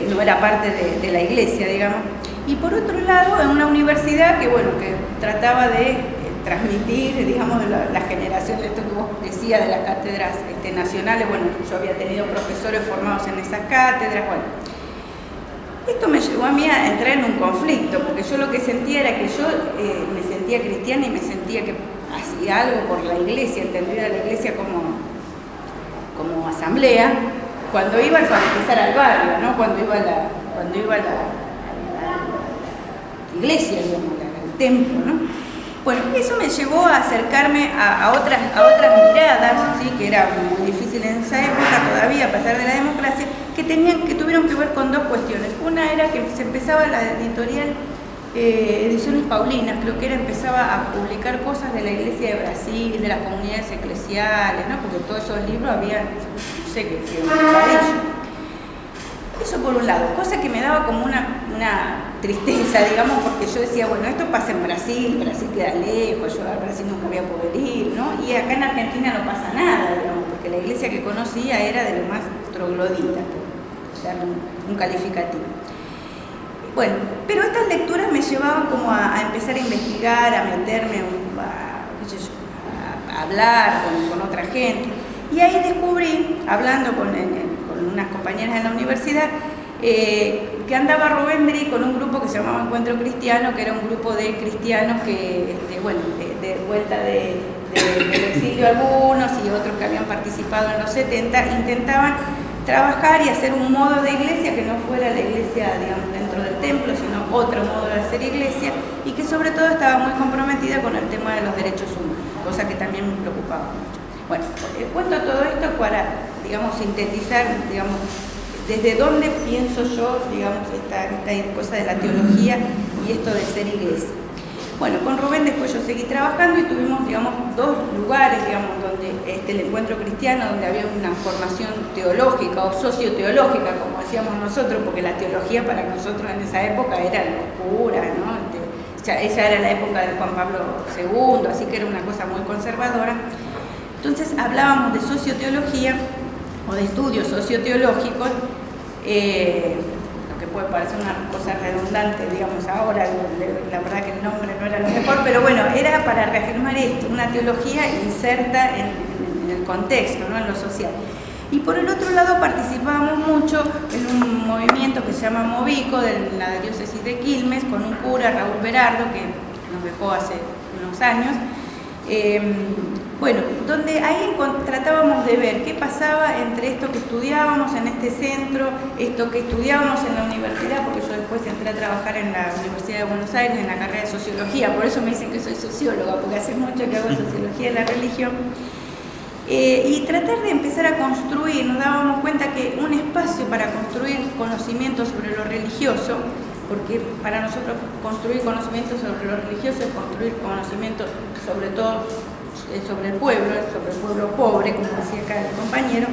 No era parte de la iglesia, digamos. Y por otro lado, en una universidad que, bueno, que trataba de transmitir, digamos, la generación de esto que vos decías de las cátedras nacionales. Bueno, yo había tenido profesores formados en esas cátedras. Bueno, esto me llevó a mí a entrar en un conflicto, porque yo lo que sentía era que yo me sentía cristiana y me sentía que hacía algo por la iglesia, entendía la iglesia como asamblea, cuando iba a alfabetizar al barrio, ¿no? Cuando iba a la iglesia, digamos, al templo, ¿no? Bueno, eso me llevó a acercarme a otras miradas, ¿sí? Que era muy difícil en esa época todavía, a pesar de la democracia, que tuvieron que ver con dos cuestiones. Una era que se empezaba la editorial Ediciones Paulinas, creo que empezaba a publicar cosas de la Iglesia de Brasil, de las comunidades eclesiales, ¿no? Porque todos esos libros había, no sé qué eso por un lado, cosa que me daba como una tristeza, digamos, porque yo decía, bueno, esto pasa en Brasil queda lejos, yo a Brasil nunca voy a poder ir, ¿no? Y acá en Argentina no pasa nada, digamos, porque la iglesia que conocía era de lo más troglodita, o sea, un calificativo. Bueno, pero estas lecturas me llevaban como a empezar a investigar, a meterme, a hablar con otra gente. Y ahí descubrí, hablando con unas compañeras en la universidad, que andaba Rubén Dri con un grupo que se llamaba Encuentro Cristiano, que era un grupo de cristianos que, bueno, de vuelta del exilio algunos y otros que habían participado en los 70, intentaban trabajar y hacer un modo de iglesia que no fuera la iglesia, digamos, dentro del templo, sino otro modo de hacer iglesia, y que sobre todo estaba muy comprometida con el tema de los derechos humanos, cosa que también me preocupaba mucho. Bueno, cuento todo esto para, digamos, sintetizar, digamos, desde dónde pienso yo, digamos, esta cosa de la teología y esto de ser iglesia. Bueno, con Rubén después yo seguí trabajando y tuvimos, digamos, dos lugares, digamos, donde el encuentro cristiano, donde había una formación teológica o socioteológica, como decíamos nosotros, porque la teología para nosotros en esa época era locura, ¿no? Esa era la época de Juan Pablo II, así que era una cosa muy conservadora. Entonces hablábamos de socioteología o de estudios socioteológicos, lo que puede parecer una cosa redundante, digamos, ahora, la verdad que el nombre no era lo mejor, pero bueno, era para reafirmar esto, una teología inserta en el contexto, ¿no? En lo social. Y por el otro lado participábamos mucho en un movimiento que se llama Movico, de la diócesis de Quilmes, con un cura, Raúl Berardo, que nos dejó hace unos años. Bueno, donde ahí tratábamos de ver qué pasaba entre esto que estudiábamos en este centro, esto que estudiábamos en la universidad, porque yo después entré a trabajar en la Universidad de Buenos Aires en la carrera de Sociología, por eso me dicen que soy socióloga, porque hace mucho que hago Sociología de la religión. Y tratar de empezar a construir, nos dábamos cuenta que un espacio para construir conocimiento sobre lo religioso, porque para nosotros construir conocimiento sobre lo religioso es construir conocimiento sobre todo sobre el pueblo pobre, como decía acá el compañero.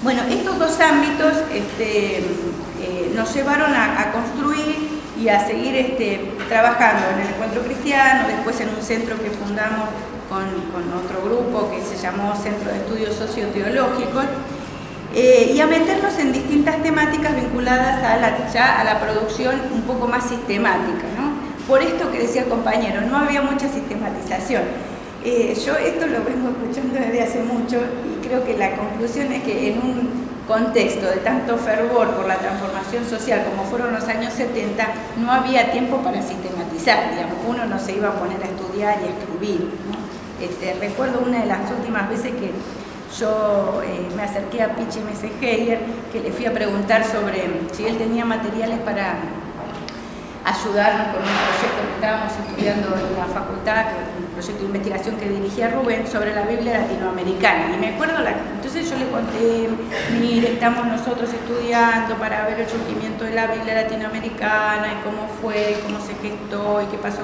Bueno, estos dos ámbitos nos llevaron a construir y a seguir trabajando en el encuentro cristiano, después en un centro que fundamos con otro grupo que se llamó Centro de Estudios Socioteológicos, y a meternos en distintas temáticas vinculadas a la producción un poco más sistemática, ¿no? Por esto que decía el compañero, no había mucha sistematización. Yo esto lo vengo escuchando desde hace mucho y creo que la conclusión es que en un contexto de tanto fervor por la transformación social como fueron los años 70, no había tiempo para sistematizar, digamos, uno no se iba a poner a estudiar y a escribir, ¿no? Recuerdo una de las últimas veces que yo me acerqué a Pichi Messegeyer, que le fui a preguntar sobre si él tenía materiales para ayudarnos con un proyecto que estábamos estudiando en la facultad, un proyecto de investigación que dirigía Rubén sobre la Biblia latinoamericana. Y me acuerdo, entonces yo le conté, mire, estamos nosotros estudiando para ver el surgimiento de la Biblia latinoamericana y cómo fue, cómo se gestó y qué pasó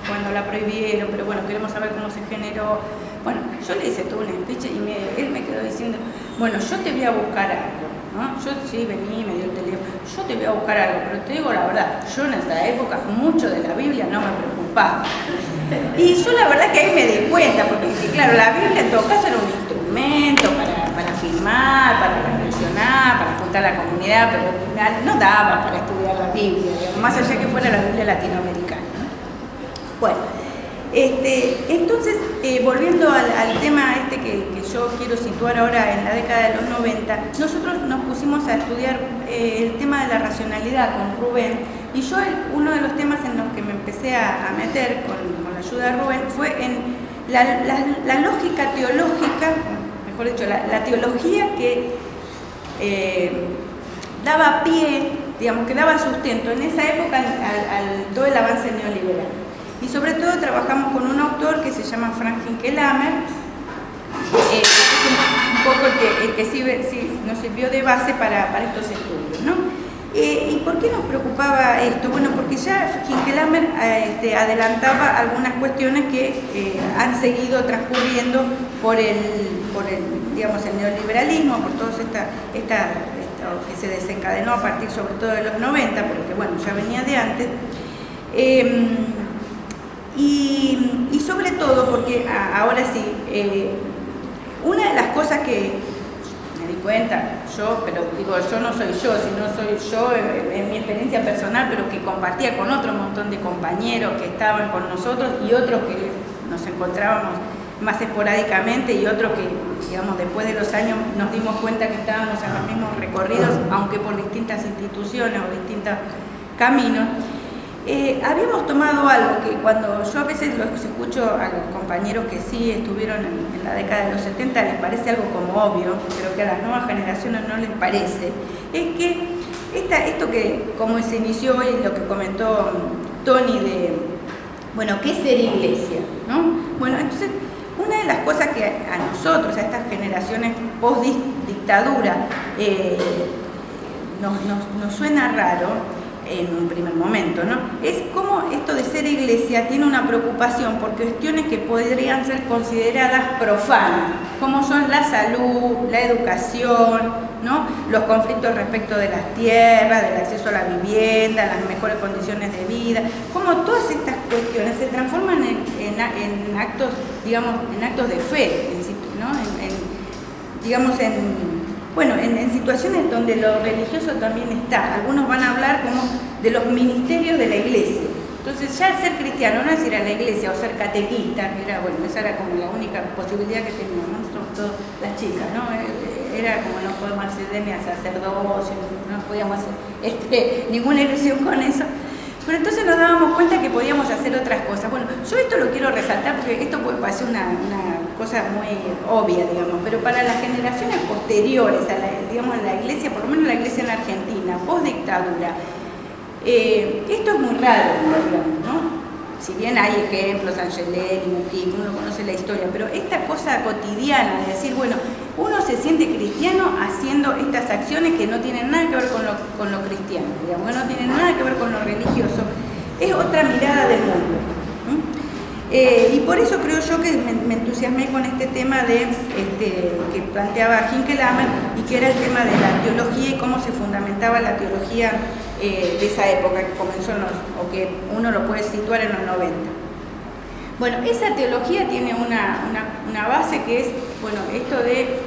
cuando la prohibieron, pero bueno, queremos saber cómo se generó. Bueno, yo le hice todo un speech y él me quedó diciendo, bueno, yo te voy a buscar algo, ¿no? Yo sí vení, me dio el teléfono, yo te voy a buscar algo, pero te digo la verdad, yo en esa época mucho de la Biblia no me preocupaba. Y yo la verdad que ahí me di cuenta, porque claro, la Biblia en todo caso era un instrumento para filmar, para reflexionar, para juntar a la comunidad, pero no daba para estudiar la Biblia, digamos, más allá que fuera la Biblia latinoamericana, ¿no? Bueno. Entonces, volviendo al tema que yo quiero situar ahora en la década de los 90, nosotros nos pusimos a estudiar el tema de la racionalidad con Rubén, y yo uno de los temas en los que me empecé a meter con la ayuda de Rubén fue en la lógica teológica, mejor dicho, la teología que daba pie, digamos, que daba sustento en esa época al todo el avance neoliberal. Y sobre todo trabajamos con un autor que se llama Frank Hinckelammer, que es un poco el que sí nos sirvió de base para estos estudios, ¿no? ¿Y por qué nos preocupaba esto? Bueno, porque ya Hinckelammer adelantaba algunas cuestiones que han seguido transcurriendo por el neoliberalismo, por todo que se desencadenó a partir sobre todo de los 90, pero que bueno, ya venía de antes. Y sobre todo porque ahora sí, una de las cosas que me di cuenta, pero digo, yo no soy yo, sino soy yo en mi experiencia personal, pero que compartía con otro montón de compañeros que estaban con nosotros y otros que nos encontrábamos más esporádicamente y otros que, digamos, después de los años nos dimos cuenta que estábamos en los mismos recorridos, aunque por distintas instituciones o distintos caminos. Habíamos tomado algo que cuando yo a veces los escucho a los compañeros que sí estuvieron en la década de los 70 les parece algo como obvio, pero que a las nuevas generaciones no les parece, es que esto que como se inició hoy, lo que comentó Tony de, bueno, ¿qué es ser iglesia? ¿No? Bueno, entonces una de las cosas que a nosotros, a estas generaciones post-dictadura, dictadura nos suena raro en un primer momento, ¿no? Es como esto de ser iglesia tiene una preocupación por cuestiones que podrían ser consideradas profanas, como son la salud, la educación, ¿no? Los conflictos respecto de las tierras, del acceso a la vivienda, las mejores condiciones de vida, como todas estas cuestiones se transforman en actos, digamos, en actos de fe, ¿no? En situaciones donde lo religioso también está. Algunos van a hablar como de los ministerios de la iglesia. Entonces ya ser cristiano no es ir a la iglesia o ser catequista, esa era como la única posibilidad que teníamos, ¿no? Somos todas las chicas, ¿no? Era como no podemos acceder ni al sacerdocio, no podíamos hacer ninguna ilusión con eso. Pero entonces nos dábamos cuenta que podíamos hacer otras cosas. Bueno, yo esto lo quiero resaltar porque esto puede parecer una cosa muy obvia, digamos, pero para las generaciones posteriores a la iglesia, por lo menos la iglesia en Argentina, post dictadura, esto es muy raro, digamos, ¿no? Si bien hay ejemplos, Angelelli, Mujica, uno conoce la historia, pero esta cosa cotidiana de decir, bueno, uno se siente cristiano haciendo estas acciones que no tienen nada que ver con lo cristiano, digamos, que no tienen nada que ver con lo religioso, es otra mirada del mundo. Y por eso creo yo que me entusiasmé con este tema que planteaba Hinckelhammer y que era el tema de la teología y cómo se fundamentaba la teología de esa época que comenzó o que uno lo puede situar en los 90. Bueno, esa teología tiene una base que es, bueno, esto de,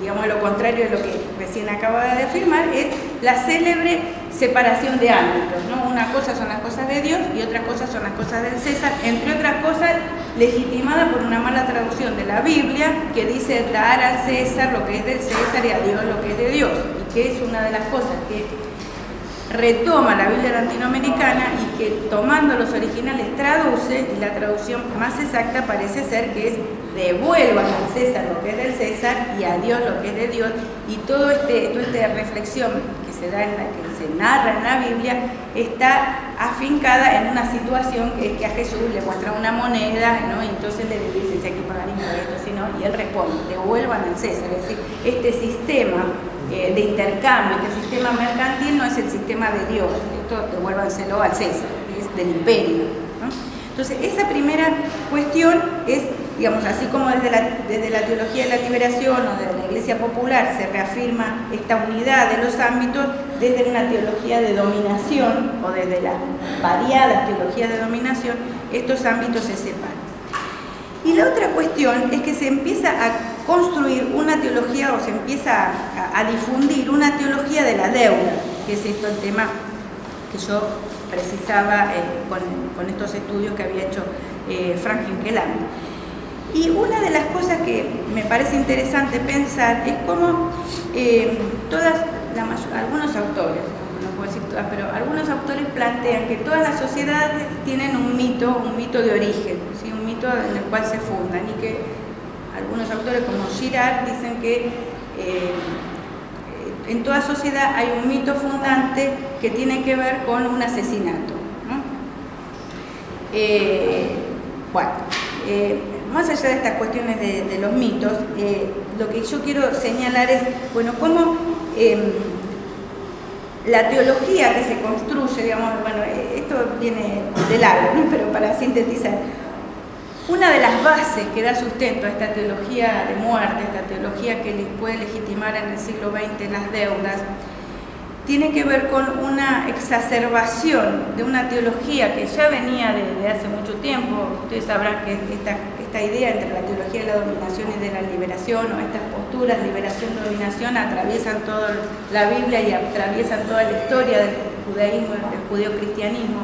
digamos, lo contrario de lo que recién acababa de afirmar, es la célebre separación de ámbitos, ¿no? Una cosa son las cosas de Dios y otra cosa son las cosas del César, entre otras cosas legitimada por una mala traducción de la Biblia que dice dar al César lo que es del César y a Dios lo que es de Dios, y que es una de las cosas que retoma la Biblia latinoamericana y que tomando los originales traduce, y la traducción más exacta parece ser que es devuelvan al César lo que es del César y a Dios lo que es de Dios, y toda esta reflexión que se narra en la Biblia está afincada en una situación que es que a Jesús le muestra una moneda, ¿no? Y entonces le dice si hay que pagar impuestos, si no, y él responde, devuelvan al César. Es decir, este sistema de intercambio, este sistema mercantil no es el sistema de Dios, esto devuélvanselo al César, que es del imperio, ¿no? Entonces, esa primera cuestión es, digamos, así como desde la teología de la liberación o desde la Iglesia popular se reafirma esta unidad de los ámbitos, desde una teología de dominación o desde las variadas teologías de dominación, estos ámbitos se separan. Y la otra cuestión es que se empieza a construir una teología o se empieza a difundir una teología de la deuda, que es esto el tema que yo precisaba con estos estudios que había hecho Frank Hinckelhammer. Y una de las cosas que me parece interesante pensar es cómo algunos autores, no puedo decir todas, pero algunos autores plantean que todas las sociedades tienen un mito de origen, ¿sí? Un mito en el cual se fundan, y que algunos autores como Girard dicen que en toda sociedad hay un mito fundante que tiene que ver con un asesinato, ¿no? Más allá de estas cuestiones de los mitos, lo que yo quiero señalar es, bueno, cómo la teología que se construye, digamos, bueno, esto viene de largo, ¿no? Pero para sintetizar, una de las bases que da sustento a esta teología de muerte, esta teología que les puede legitimar en el siglo XX las deudas, tiene que ver con una exacerbación de una teología que ya venía desde hace mucho tiempo. Ustedes sabrán que esta idea entre la teología de la dominación y de la liberación, o estas posturas, liberación-dominación, atraviesan toda la Biblia y atraviesan toda la historia del judaísmo, del judeocristianismo.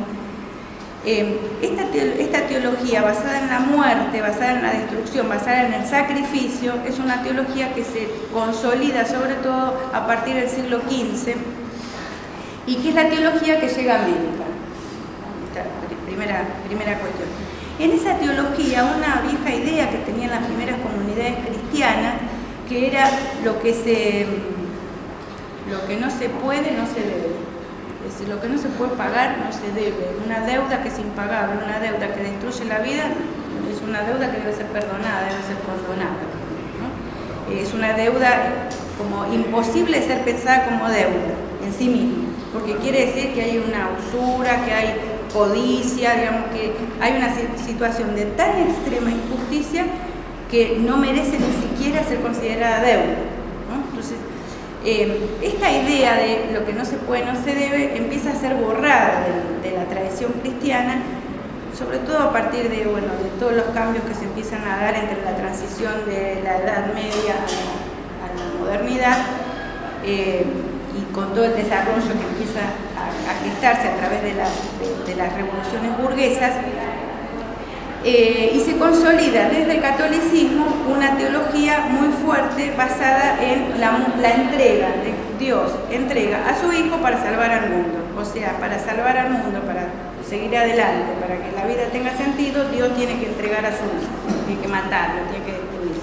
Esta teología basada en la muerte, basada en la destrucción, basada en el sacrificio, es una teología que se consolida sobre todo a partir del siglo XV, y que es la teología que llega a América. Esta primera cuestión. En esa teología, una vieja idea que tenían las primeras comunidades cristianas, que era lo que no se puede, no se debe. Es decir, lo que no se puede pagar, no se debe. Una deuda que es impagable, una deuda que destruye la vida, es una deuda que debe ser perdonada, debe ser condonada, ¿no? es una deuda como imposible de ser pensada como deuda en sí misma, porque quiere decir que hay una usura, que hay codicia, digamos que hay una situación de tan extrema injusticia que no merece ni siquiera ser considerada deuda, ¿no? Entonces, esta idea de lo que no se puede, no se debe, empieza a ser borrada de la tradición cristiana, sobre todo a partir de, bueno, de todos los cambios que se empiezan a dar entre la transición de la Edad Media a la modernidad, y con todo el desarrollo que empieza a gestarse a través de las revoluciones burguesas, y se consolida desde el catolicismo una teología muy fuerte basada en la entrega de Dios, entrega a su Hijo para salvar al mundo. O sea, para salvar al mundo, para seguir adelante, para que la vida tenga sentido, Dios tiene que entregar a su Hijo, tiene que matarlo, tiene que destruirlo.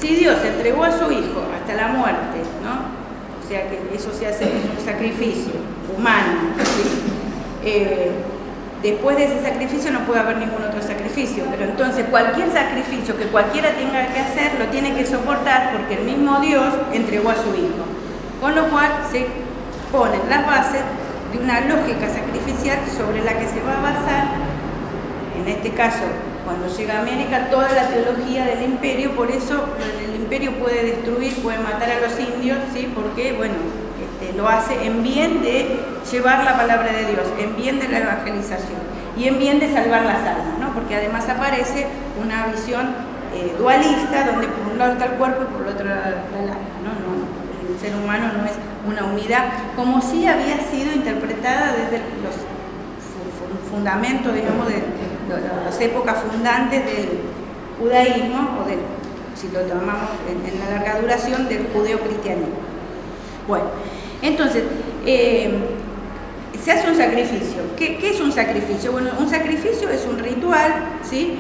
Si Dios entregó a su Hijo hasta la muerte, ¿no? O sea que eso se hace un sacrificio humano, ¿sí? Después de ese sacrificio no puede haber ningún otro sacrificio, pero entonces cualquier sacrificio que cualquiera tenga que hacer lo tiene que soportar porque el mismo Dios entregó a su Hijo. Con lo cual se ponen las bases de una lógica sacrificial sobre la que se va a basar, en este caso, cuando llega a América, toda la teología del imperio. Por eso el imperio puede destruir, puede matar a los indios, ¿sí? Porque, bueno, lo hace en bien de llevar la palabra de Dios, en bien de la evangelización y en bien de salvar las almas, ¿no? Porque además aparece una visión dualista, donde por un lado está el cuerpo y por el otro lado el alma, ¿no? El ser humano no es una unidad, como sí había sido interpretada desde los fundamentos, digamos, de las épocas fundantes del judaísmo, o del, si lo tomamos en la larga duración, del judeo-cristianismo. Bueno, entonces, se hace un sacrificio. ¿Qué es un sacrificio? Bueno, un sacrificio es un ritual, ¿sí?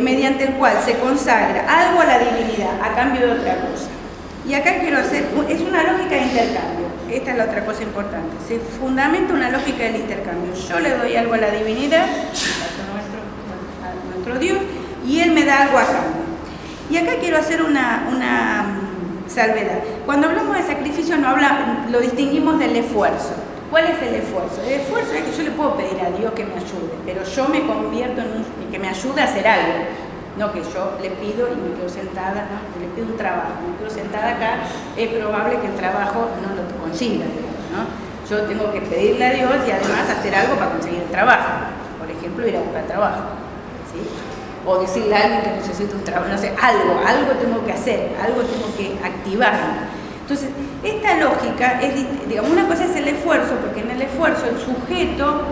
Mediante el cual se consagra algo a la divinidad a cambio de otra cosa. Y acá quiero hacer, es una lógica de intercambio. Esta es la otra cosa importante. Se fundamenta una lógica del intercambio. Yo le doy algo a la divinidad, en el caso a nuestro Dios, y Él me da algo a cambio. Y acá quiero hacer una salvedad. Cuando hablamos de sacrificio lo distinguimos del esfuerzo. ¿Cuál es el esfuerzo? El esfuerzo es que yo le puedo pedir a Dios que me ayude, pero yo me convierto en que me ayude a hacer algo. No que yo le pido y me quedo sentada, ¿no? Le pido un trabajo, me quedo sentada acá, es probable que el trabajo no lo consiga, ¿no? Yo tengo que pedirle a Dios y además hacer algo para conseguir el trabajo. Por ejemplo, ir a buscar trabajo, ¿sí? O decirle a alguien que necesito un trabajo, no sé, algo tengo que hacer, algo tengo que activar. Entonces, esta lógica es, digamos, una cosa es el esfuerzo, porque en el esfuerzo el sujeto,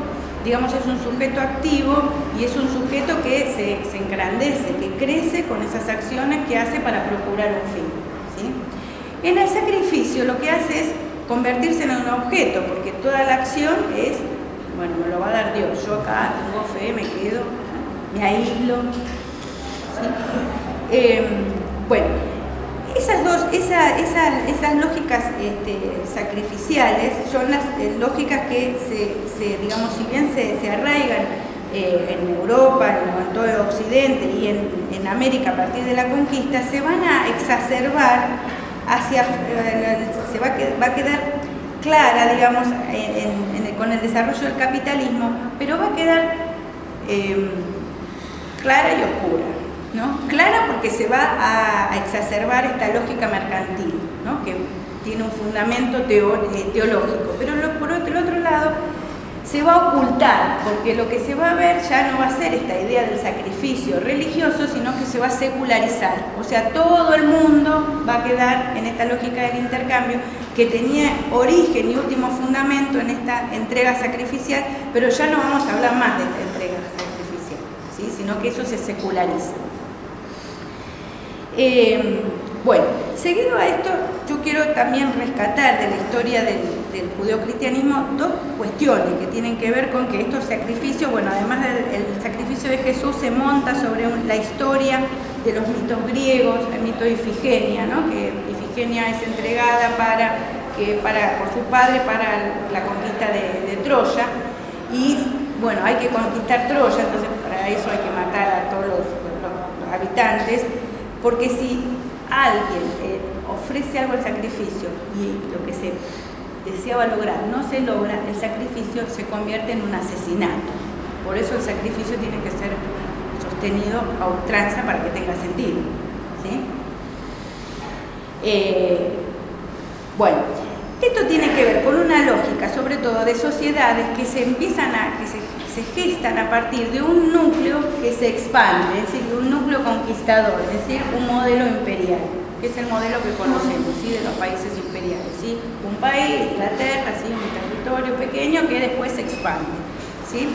digamos, es un sujeto activo y es un sujeto que se engrandece, que crece con esas acciones que hace para procurar un fin, ¿sí? En el sacrificio lo que hace es convertirse en un objeto, porque toda la acción es, bueno, me lo va a dar Dios, yo acá tengo fe, me quedo, me aíslo, ¿sí? Bueno, esas lógicas sacrificiales son las lógicas que digamos, si bien se arraigan en Europa, en todo el Occidente y en América a partir de la conquista, se van a exacerbar va a quedar clara, digamos, con el desarrollo del capitalismo, pero va a quedar clara y oscura, ¿no? Clara porque se va a exacerbar esta lógica mercantil, ¿no? Que tiene un fundamento teológico, pero por el otro lado se va a ocultar, porque lo que se va a ver ya no va a ser esta idea del sacrificio religioso, sino que se va a secularizar. O sea, todo el mundo va a quedar en esta lógica del intercambio que tenía origen y último fundamento en esta entrega sacrificial, pero ya no vamos a hablar más de esta entrega sacrificial, ¿sí? Sino que eso se seculariza. Bueno, seguido a esto, yo quiero también rescatar de la historia del judeocristianismo dos cuestiones que tienen que ver con que estos sacrificios, bueno, además del sacrificio de Jesús, se monta sobre la historia de los mitos griegos, el mito de Ifigenia, ¿no? Que Ifigenia es entregada por su padre para la conquista de Troya, y bueno, hay que conquistar Troya, entonces para eso hay que matar a todos los habitantes, porque si alguien ofrece algo al sacrificio y lo que se deseaba lograr no se logra, el sacrificio se convierte en un asesinato. Por eso el sacrificio tiene que ser sostenido a ultranza para que tenga sentido, ¿sí? Bueno, esto tiene que ver con una lógica, sobre todo de sociedades que se gestan a partir de un núcleo que se expande, es decir, de un núcleo conquistador, es decir, un modelo imperial, que es el modelo que conocemos, ¿sí?, de los países imperiales, ¿sí? Un país, Inglaterra, ¿sí?, un territorio pequeño que después se expande, ¿sí?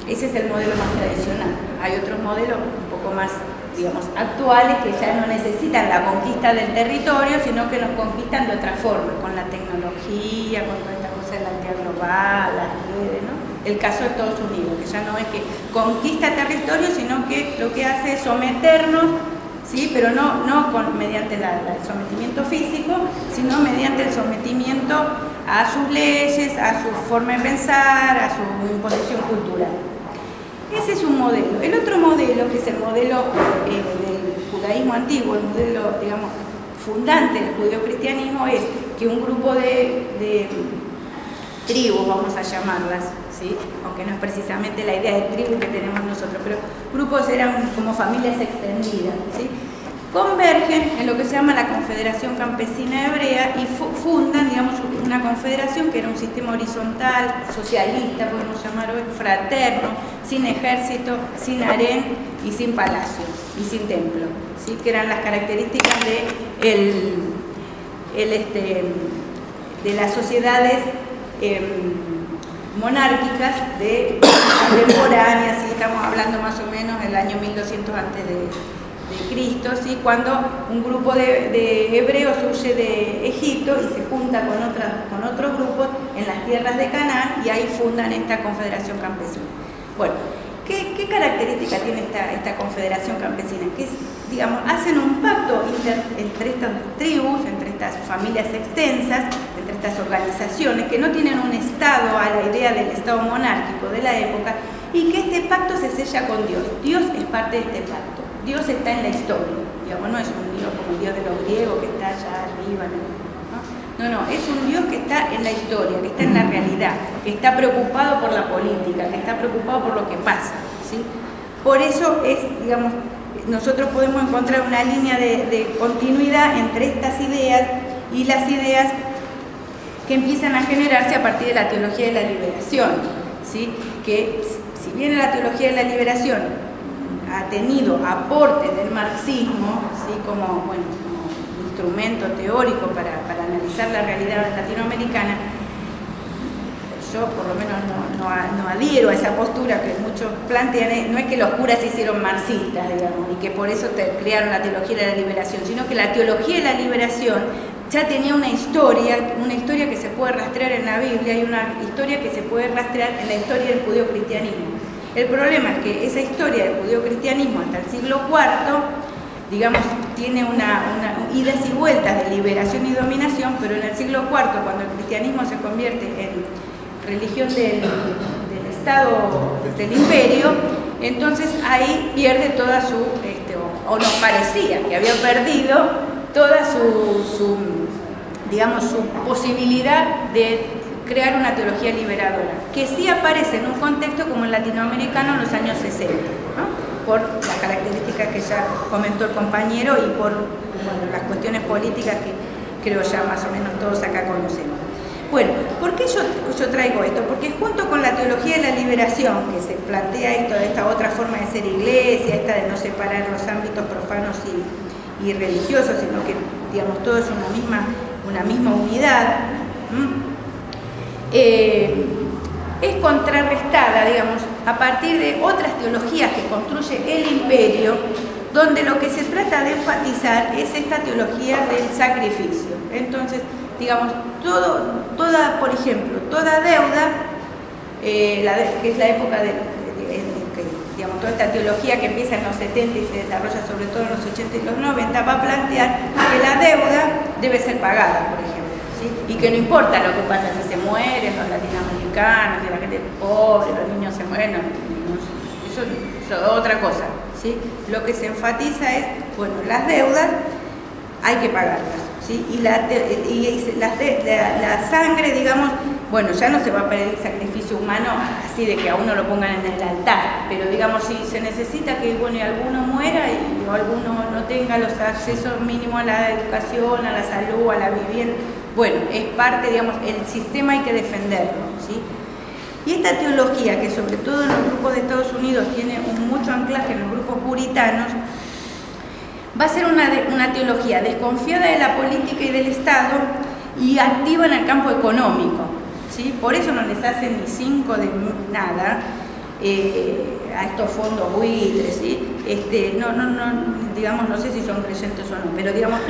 Ese es el modelo más tradicional. Hay otros modelos un poco más, digamos, actuales, que ya no necesitan la conquista del territorio, sino que los conquistan de otra forma, con la tecnología, con toda esta cosa de la aldea global, las redes, ¿no? El caso de Estados Unidos, que ya no es que conquista territorio, sino que lo que hace es someternos, ¿sí?, pero no mediante el sometimiento físico, sino mediante el sometimiento a sus leyes, a su forma de pensar, a su imposición cultural. Ese es un modelo. El otro modelo, que es el modelo del judaísmo antiguo, el modelo, digamos, fundante del judeocristianismo, es que un grupo de tribus, vamos a llamarlas, ¿sí?, aunque no es precisamente la idea de tribu que tenemos nosotros, pero grupos eran como familias extendidas, ¿sí?, convergen en lo que se llama la Confederación Campesina Hebrea y fundan, digamos, una confederación que era un sistema horizontal, socialista, podemos llamar hoy, fraterno, sin ejército, sin harén y sin palacio y sin templo, ¿sí?, que eran las características de las sociedades monárquicas contemporáneas, ¿sí?, estamos hablando más o menos del año 1200 antes de Cristo, ¿sí?, cuando un grupo de hebreos huye de Egipto y se junta con otros grupos en las tierras de Canaán y ahí fundan esta confederación campesina. Bueno, ¿qué característica tiene esta confederación campesina? Que digamos, hacen un pacto entre estas tribus, entre estas familias extensas, entre estas organizaciones que no tienen un estado a la idea del estado monárquico de la época, y que este pacto se sella con Dios. Dios es parte de este pacto. Dios está en la historia, digamos, no es un Dios como el Dios de los griegos que está allá arriba, no, es un Dios que está en la historia, que está en la realidad, que está preocupado por la política, que está preocupado por lo que pasa, ¿sí? Por eso digamos, nosotros podemos encontrar una línea de continuidad entre estas ideas y las ideas que empiezan a generarse a partir de la teología de la liberación, ¿sí?, que si bien la teología de la liberación ha tenido aportes del marxismo, ¿sí?, como instrumento teórico para analizar la realidad latinoamericana, yo por lo menos no adhiero a esa postura que muchos plantean. No es que los curas se hicieron marxistas, digamos, y que por eso crearon la teología de la liberación, sino que la teología de la liberación ya tenía una historia que se puede rastrear en la Biblia y una historia que se puede rastrear en la historia del judeocristianismo. El problema es que esa historia del judeocristianismo hasta el siglo IV, digamos, tiene una idas y vueltas de liberación y dominación, pero en el siglo IV, cuando el cristianismo se convierte en religión del Estado, del imperio, entonces ahí pierde toda su, o nos parecía que había perdido toda digamos, su posibilidad de crear una teología liberadora, que sí aparece en un contexto como el latinoamericano en los años 60, ¿no?, por las características que ya comentó el compañero y por las cuestiones políticas que creo ya más o menos todos acá conocemos. Bueno, ¿por qué yo traigo esto? Porque junto con la teología de la liberación, que se plantea esto de esta otra forma de ser iglesia, esta de no separar los ámbitos profanos y religiosos, sino que, digamos, todo es una misma unidad, es contrarrestada, digamos, a partir de otras teologías que construye el imperio, donde lo que se trata de enfatizar es esta teología del sacrificio. Entonces, digamos, por ejemplo, toda deuda, que es la época digamos, toda esta teología que empieza en los 70 y se desarrolla sobre todo en los 80 y los 90, va a plantear que la deuda debe ser pagada, por ejemplo, ¿sí?, y que no importa lo que pasa si se mueren los latinoamericanos, si la gente pobre, los niños se mueren, eso es otra cosa, ¿sí? Lo que se enfatiza es, bueno, las deudas hay que pagarlas, ¿sí? Y la sangre, digamos, bueno, ya no se va a pedir sacrificio humano así de que a uno lo pongan en el altar, pero digamos, si se necesita que, bueno, y alguno muera o alguno no tenga los accesos mínimos a la educación, a la salud, a la vivienda, bueno, es parte, digamos, el sistema hay que defenderlo, ¿sí? Y esta teología, que sobre todo en los grupos de Estados Unidos tiene mucho anclaje en los grupos puritanos, va a ser una teología desconfiada de la política y del Estado y activa en el campo económico, ¿sí? Por eso no les hacen ni 5 de nada a estos fondos buitres, ¿sí? Digamos, no sé si son creyentes o no, pero digamos,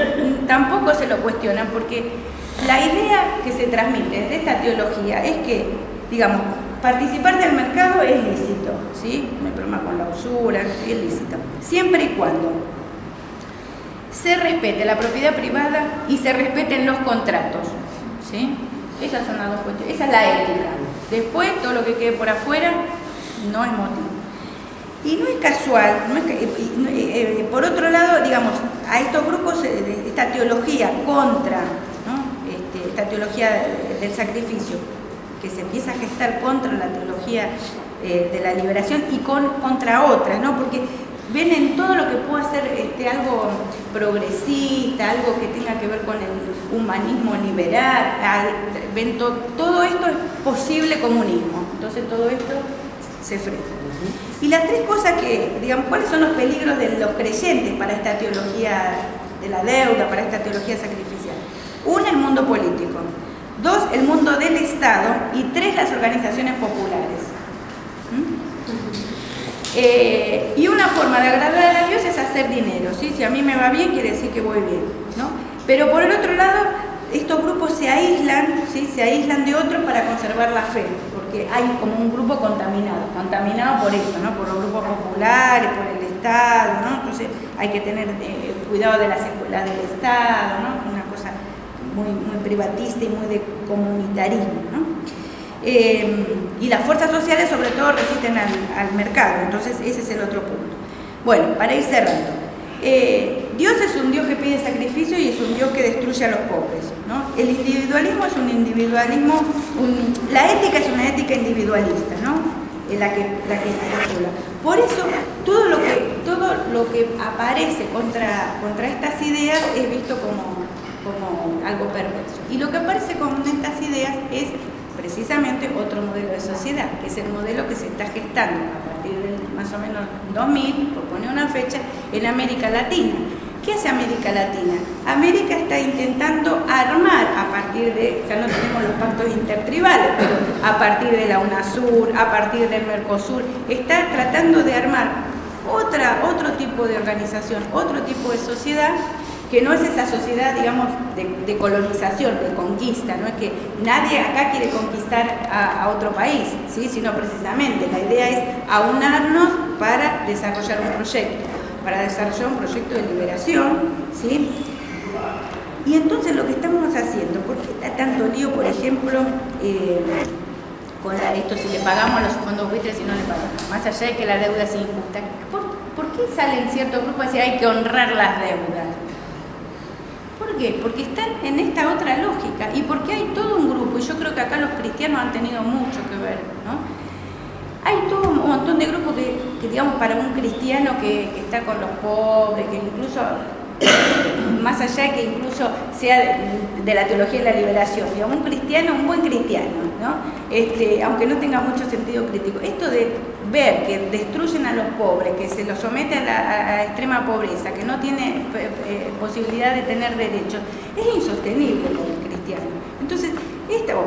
tampoco se lo cuestionan, porque la idea que se transmite de esta teología es que, digamos, participar del mercado es lícito, ¿sí? No hay problema con la usura, es lícito, siempre y cuando se respete la propiedad privada y se respeten los contratos, ¿sí? Esas son las dos cuestiones, esa es la ética. Después, todo lo que quede por afuera no es motivo. Y no es casual, por otro lado, digamos, a estos grupos, esta teología contra, ¿no? Esta teología del sacrificio, que se empieza a gestar contra la teología de la liberación y contra otras, ¿no? Porque ven en todo lo que pueda ser algo progresista, algo que tenga que ver con el humanismo liberal, ven todo esto es posible comunismo, entonces todo esto se frena. Y las tres cosas que, digamos, ¿cuáles son los peligros de los creyentes para esta teología de la deuda, para esta teología sacrificial? 1, el mundo político. 2, el mundo del Estado. Y 3, las organizaciones populares. Y una forma de agradar a Dios es hacer dinero, ¿sí? Si a mí me va bien, quiere decir que voy bien, ¿no? Pero por el otro lado, estos grupos se aíslan, ¿sí? Se aíslan de otros para conservar la fe, porque hay como un grupo contaminado por esto, ¿no? Por los grupos populares, por el Estado, ¿no? Entonces hay que tener cuidado de las escuelas del Estado, ¿no? Una cosa muy, muy privatista y muy de comunitarismo, ¿no? Y las fuerzas sociales sobre todo resisten al mercado, entonces ese es el otro punto. Bueno, para ir cerrando, Dios es un Dios que pide sacrificio y es un Dios que destruye a los pobres, ¿no? El individualismo es un individualismo, la ética es una ética individualista, ¿no? La que circula. Por eso todo lo que aparece contra estas ideas es visto como algo perverso. Y lo que aparece con estas ideas es precisamente otro modelo de sociedad, que es el modelo que se está gestando a partir del más o menos 2000, por poner una fecha, en América Latina. ¿Qué hace América Latina? América está intentando armar a partir de, ya no tenemos los pactos intertribales, pero a partir de la UNASUR, a partir del Mercosur, está tratando de armar otro tipo de organización, otro tipo de sociedad, que no es esa sociedad, digamos, de colonización, de conquista, no es que nadie acá quiere conquistar a otro país, ¿sí? Sino precisamente la idea es aunarnos para desarrollar un proyecto de liberación, ¿sí? Y entonces lo que estamos haciendo, ¿por qué está tanto lío, por ejemplo, con esto, si le pagamos a los fondos buitres y no le pagamos? Más allá de que la deuda es injusta, ¿por qué salen ciertos grupos a decir hay que honrar las deudas? ¿Por qué? Porque están en esta otra lógica y porque hay todo un grupo, y yo creo que acá los cristianos han tenido mucho que ver, ¿no? Hay todo un montón de grupos que digamos, para un cristiano que está con los pobres, que incluso, más allá de que incluso sea de la teología de la liberación, digamos, un cristiano, un buen cristiano, ¿no? Aunque no tenga mucho sentido crítico, esto de ver que destruyen a los pobres, que se los somete a la extrema pobreza, que no tiene posibilidad de tener derechos, es insostenible para el cristiano. Entonces,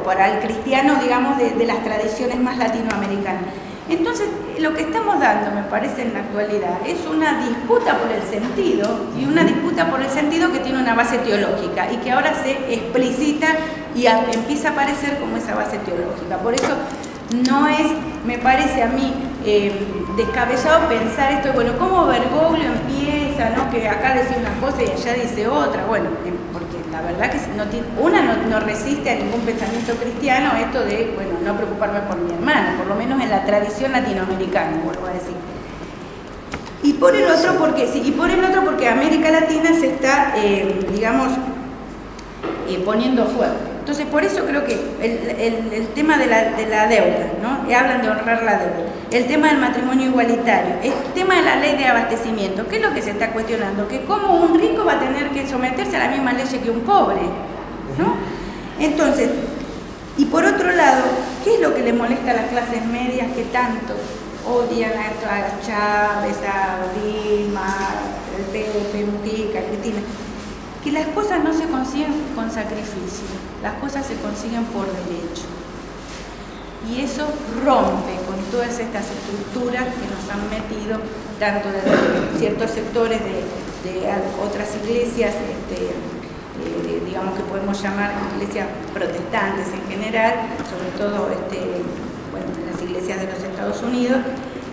para el cristiano, digamos, de las tradiciones más latinoamericanas. Entonces, lo que estamos dando, me parece, en la actualidad, es una disputa por el sentido, y una disputa por el sentido que tiene una base teológica, y que ahora se explicita y empieza a aparecer como esa base teológica. Por eso, no es, me parece a mí, descabellado pensar esto, bueno, ¿cómo Bergoglio empieza, ¿no? Que acá dice una cosa y allá dice otra? Bueno, porque la verdad que no resiste a ningún pensamiento cristiano esto de, bueno, no preocuparme por mi hermana, por lo menos en la tradición latinoamericana, vuelvo a decir. Y por el otro porque, sí, y por el otro porque América Latina se está, digamos, poniendo fuerte. Entonces, por eso creo que el tema de la deuda, ¿no? Hablan de honrar la deuda. El tema del matrimonio igualitario, el tema de la ley de abastecimiento, ¿qué es lo que se está cuestionando? Que como un rico va a tener que someterse a la misma ley que un pobre, ¿no? Entonces, y por otro lado, ¿qué es lo que le molesta a las clases medias que tanto odian a Chávez, a Dilma, el Pepe, Mujica, Cristina? Que las cosas no se consiguen con sacrificio, las cosas se consiguen por derecho. Y eso rompe con todas estas estructuras que nos han metido, tanto de ciertos sectores de otras iglesias, digamos que podemos llamar iglesias protestantes en general, sobre todo bueno, las iglesias de los Estados Unidos,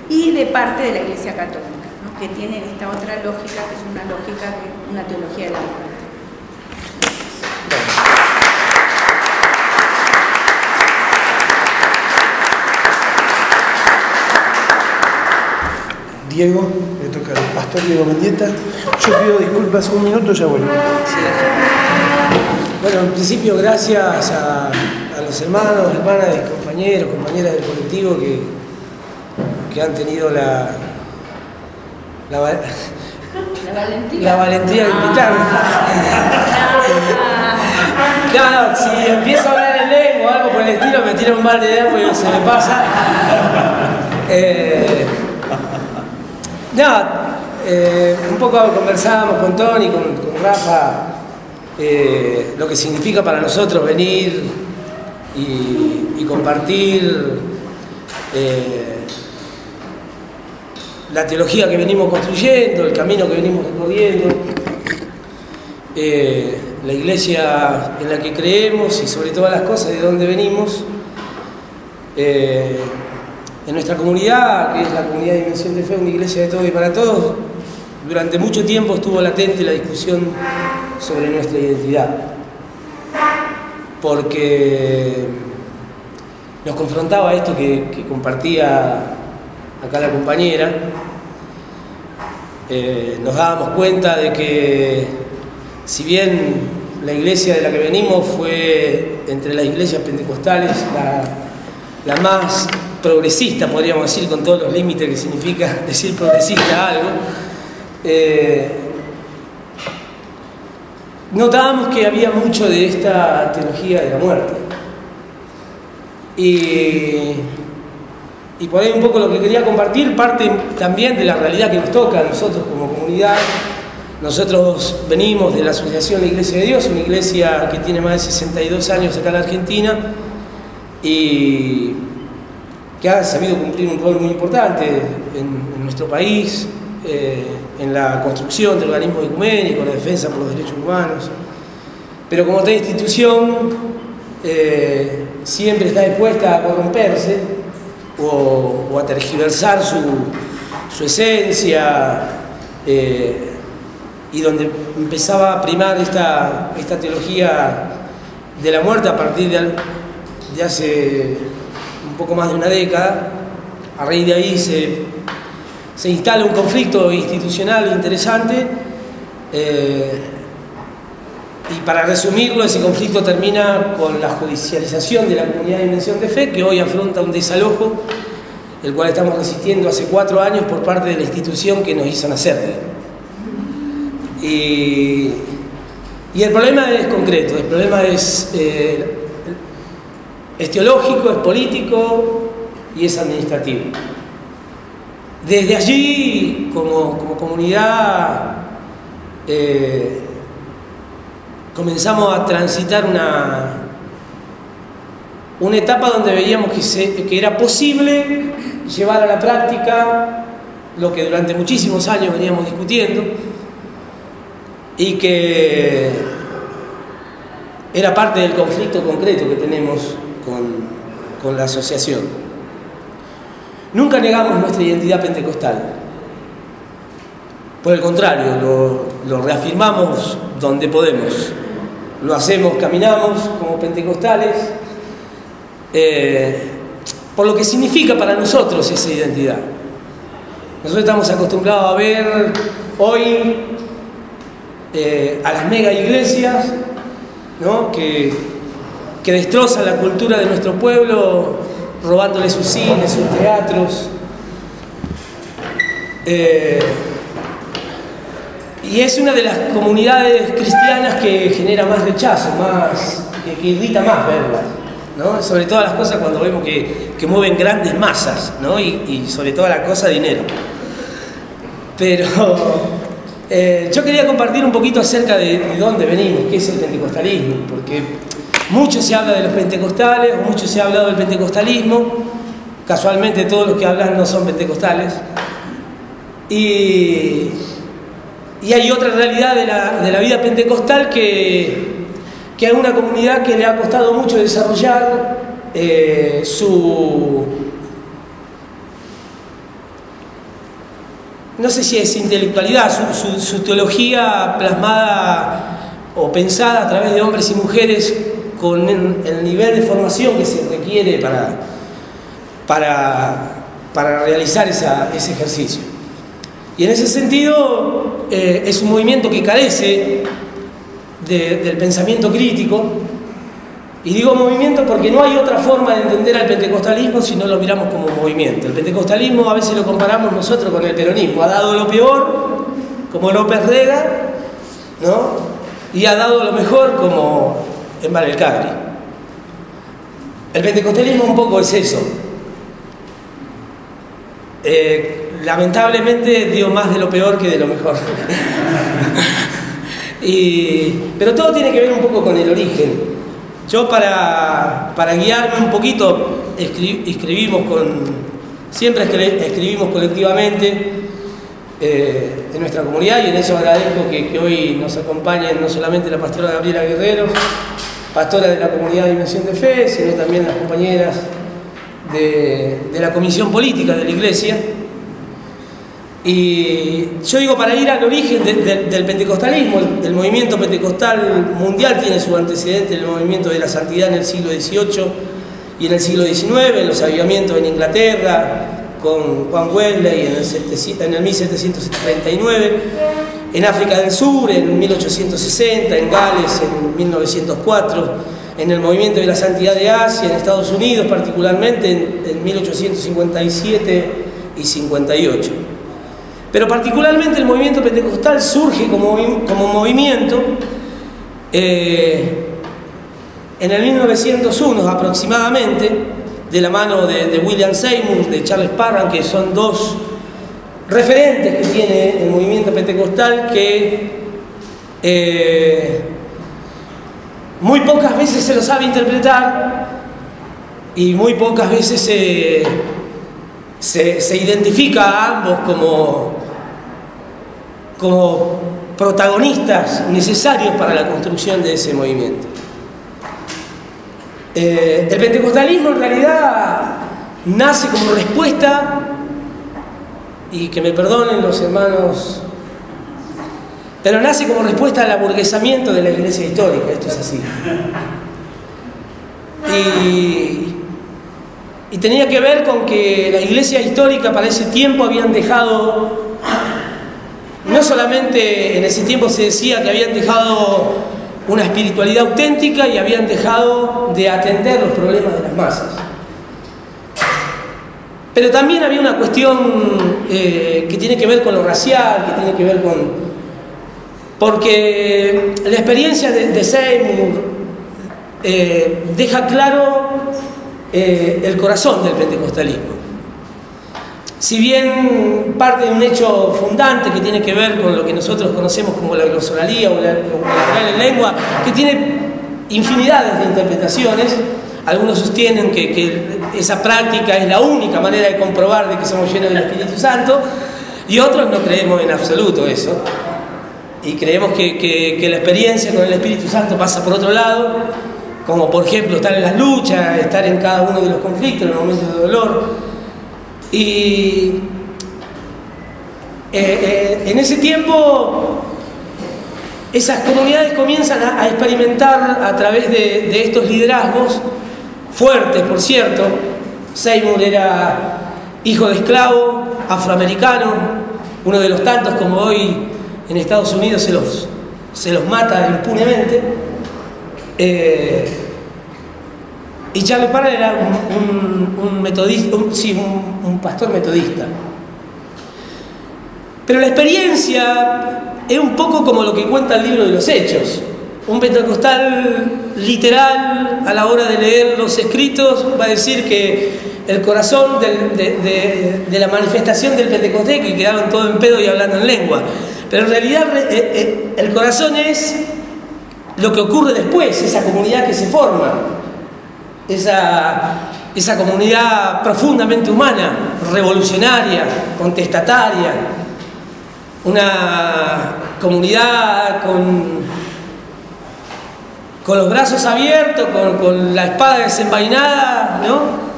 y de parte de la Iglesia Católica, ¿no? Que tiene esta otra lógica, que es una lógica de una teología de la muerte. Diego, le toca al pastor Diego Mendieta. Yo pido disculpas, un minuto, ya vuelvo. Bueno, en principio gracias a los hermanos, hermanas y compañeros, compañeras del colectivo que han tenido la valentía de invitarme. Claro, si empiezo a hablar en lengua o algo por el estilo, me tiro un balde de agua y se me pasa. Un poco conversábamos con Tony, con Rafa, lo que significa para nosotros venir y compartir la teología que venimos construyendo, el camino que venimos recorriendo, la iglesia en la que creemos y sobre todas las cosas de dónde venimos. En nuestra comunidad, que es la comunidad de Dimensión de Fe, una iglesia de todos y para todos, durante mucho tiempo estuvo latente la discusión sobre nuestra identidad, porque nos confrontaba esto que compartía acá la compañera. Nos dábamos cuenta de que si bien la iglesia de la que venimos fue entre las iglesias pentecostales la más progresista, podríamos decir, con todos los límites que significa decir progresista algo, notábamos que había mucho de esta teología de la muerte. Y por ahí un poco lo que quería compartir parte también de la realidad que nos toca a nosotros como comunidad. Nosotros venimos de la Asociación de Iglesia de Dios, una iglesia que tiene más de 62 años acá en la Argentina y que ha sabido cumplir un rol muy importante en nuestro país, en la construcción de organismos ecuménicos, la defensa por los derechos humanos, pero como toda institución siempre está dispuesta a corromperse o a tergiversar su esencia, y donde empezaba a primar esta teología de la muerte a partir de hace un poco más de una década. A raíz de ahí se instala un conflicto institucional interesante, y para resumirlo, ese conflicto termina con la judicialización de la comunidad de Dimensión de Fe, que hoy afronta un desalojo, el cual estamos resistiendo hace 4 años por parte de la institución que nos hizo nacer. Y el problema es concreto, el problema es teológico, es político y es administrativo. Desde allí, como comunidad, comenzamos a transitar una etapa donde veíamos que era posible llevar a la práctica lo que durante muchísimos años veníamos discutiendo y que era parte del conflicto concreto que tenemos con la asociación. Nunca negamos nuestra identidad pentecostal. Por el contrario, lo reafirmamos donde podemos. Lo hacemos, caminamos como pentecostales, por lo que significa para nosotros esa identidad. Nosotros estamos acostumbrados a ver hoy a las mega iglesias, ¿no? que destrozan la cultura de nuestro pueblo, robándole sus cines, sus teatros. Y es una de las comunidades cristianas que genera más rechazo, que irrita más verlas, ¿no? Sobre todas las cosas cuando vemos que mueven grandes masas, ¿no? y sobre todas las cosas dinero. Pero yo quería compartir un poquito acerca de dónde venimos, qué es el pentecostalismo, porque mucho se habla de los pentecostales, o mucho se ha hablado del pentecostalismo. Casualmente todos los que hablan no son pentecostales. Y hay otra realidad de la vida pentecostal que es una comunidad que le ha costado mucho desarrollar no sé si es intelectualidad, su teología plasmada o pensada a través de hombres y mujeres con el nivel de formación que se requiere para realizar ese ejercicio. Y en ese sentido es un movimiento que carece del pensamiento crítico. Y digo movimiento porque no hay otra forma de entender al pentecostalismo si no lo miramos como movimiento. El pentecostalismo a veces lo comparamos nosotros con el peronismo. Ha dado lo peor, como López Rega, ¿no? Y ha dado lo mejor, como Emma del Cagri. El pentecostalismo un poco es eso. Lamentablemente dio más de lo peor que de lo mejor. Pero todo tiene que ver un poco con el origen. Yo para guiarme un poquito siempre escribimos colectivamente en nuestra comunidad, y en eso agradezco que hoy nos acompañen no solamente la pastora Gabriela Guerreros, pastora de la comunidad de Dimensión de Fe, sino también las compañeras de la comisión política de la iglesia. Y yo digo, para ir al origen del pentecostalismo, el movimiento pentecostal mundial tiene su antecedente en el movimiento de la santidad en el siglo XVIII y en el siglo XIX, en los avivamientos en Inglaterra, con Juan Wesley en el 1739, en África del Sur en 1860, en Gales en 1904, en el movimiento de la santidad de Asia, en Estados Unidos particularmente en 1857 y 58. Pero particularmente el movimiento pentecostal surge como movimiento en el 1901 aproximadamente, de la mano de William Seymour, de Charles Parham, que son dos referentes que tiene el movimiento pentecostal, que muy pocas veces se lo sabe interpretar y muy pocas veces se identifica a ambos como protagonistas necesarios para la construcción de ese movimiento. El pentecostalismo en realidad nace como respuesta, y que me perdonen los hermanos, pero nace como respuesta al aburguesamiento de la iglesia histórica. Esto es así. Y tenía que ver con que la iglesia histórica para ese tiempo habían dejado, no solamente en ese tiempo se decía que habían dejado una espiritualidad auténtica y habían dejado de atender los problemas de las masas. Pero también había una cuestión que tiene que ver con lo racial, que tiene que ver con... Porque la experiencia de Seymour deja claro el corazón del pentecostalismo. Si bien parte de un hecho fundante que tiene que ver con lo que nosotros conocemos como la glosolalía o la oral en lengua, que tiene infinidades de interpretaciones, algunos sostienen que esa práctica es la única manera de comprobar de que somos llenos del Espíritu Santo, y otros no creemos en absoluto eso, y creemos que la experiencia con el Espíritu Santo pasa por otro lado, como por ejemplo estar en las luchas, estar en cada uno de los conflictos, en los momentos de dolor. Y en ese tiempo esas comunidades comienzan a experimentar a través de estos liderazgos fuertes, por cierto. Seymour era hijo de esclavo, afroamericano, uno de los tantos como hoy en Estados Unidos se los mata impunemente. Y Charles Parham era un metodista, un pastor metodista. Pero la experiencia es un poco como lo que cuenta el libro de los Hechos. Un pentecostal literal, a la hora de leer los escritos, va a decir que el corazón de la manifestación del Pentecostés, que quedaron todos en pedo y hablando en lengua. Pero en realidad el corazón es lo que ocurre después, esa comunidad que se forma, esa comunidad profundamente humana, revolucionaria, contestataria, una comunidad con los brazos abiertos, con la espada desenvainada, ¿no?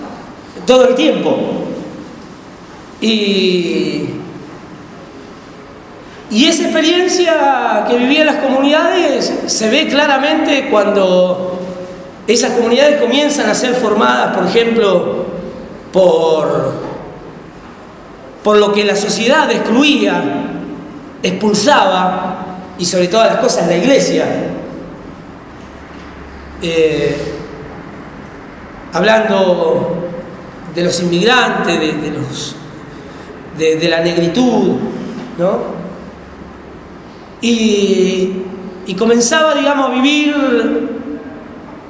Todo el tiempo. Y esa experiencia que vivían las comunidades se ve claramente cuando esas comunidades comienzan a ser formadas, por ejemplo, por lo que la sociedad excluía, expulsaba, y sobre todas las cosas la iglesia. Hablando de los inmigrantes, de la negritud, ¿no? Y comenzaba, digamos, a vivir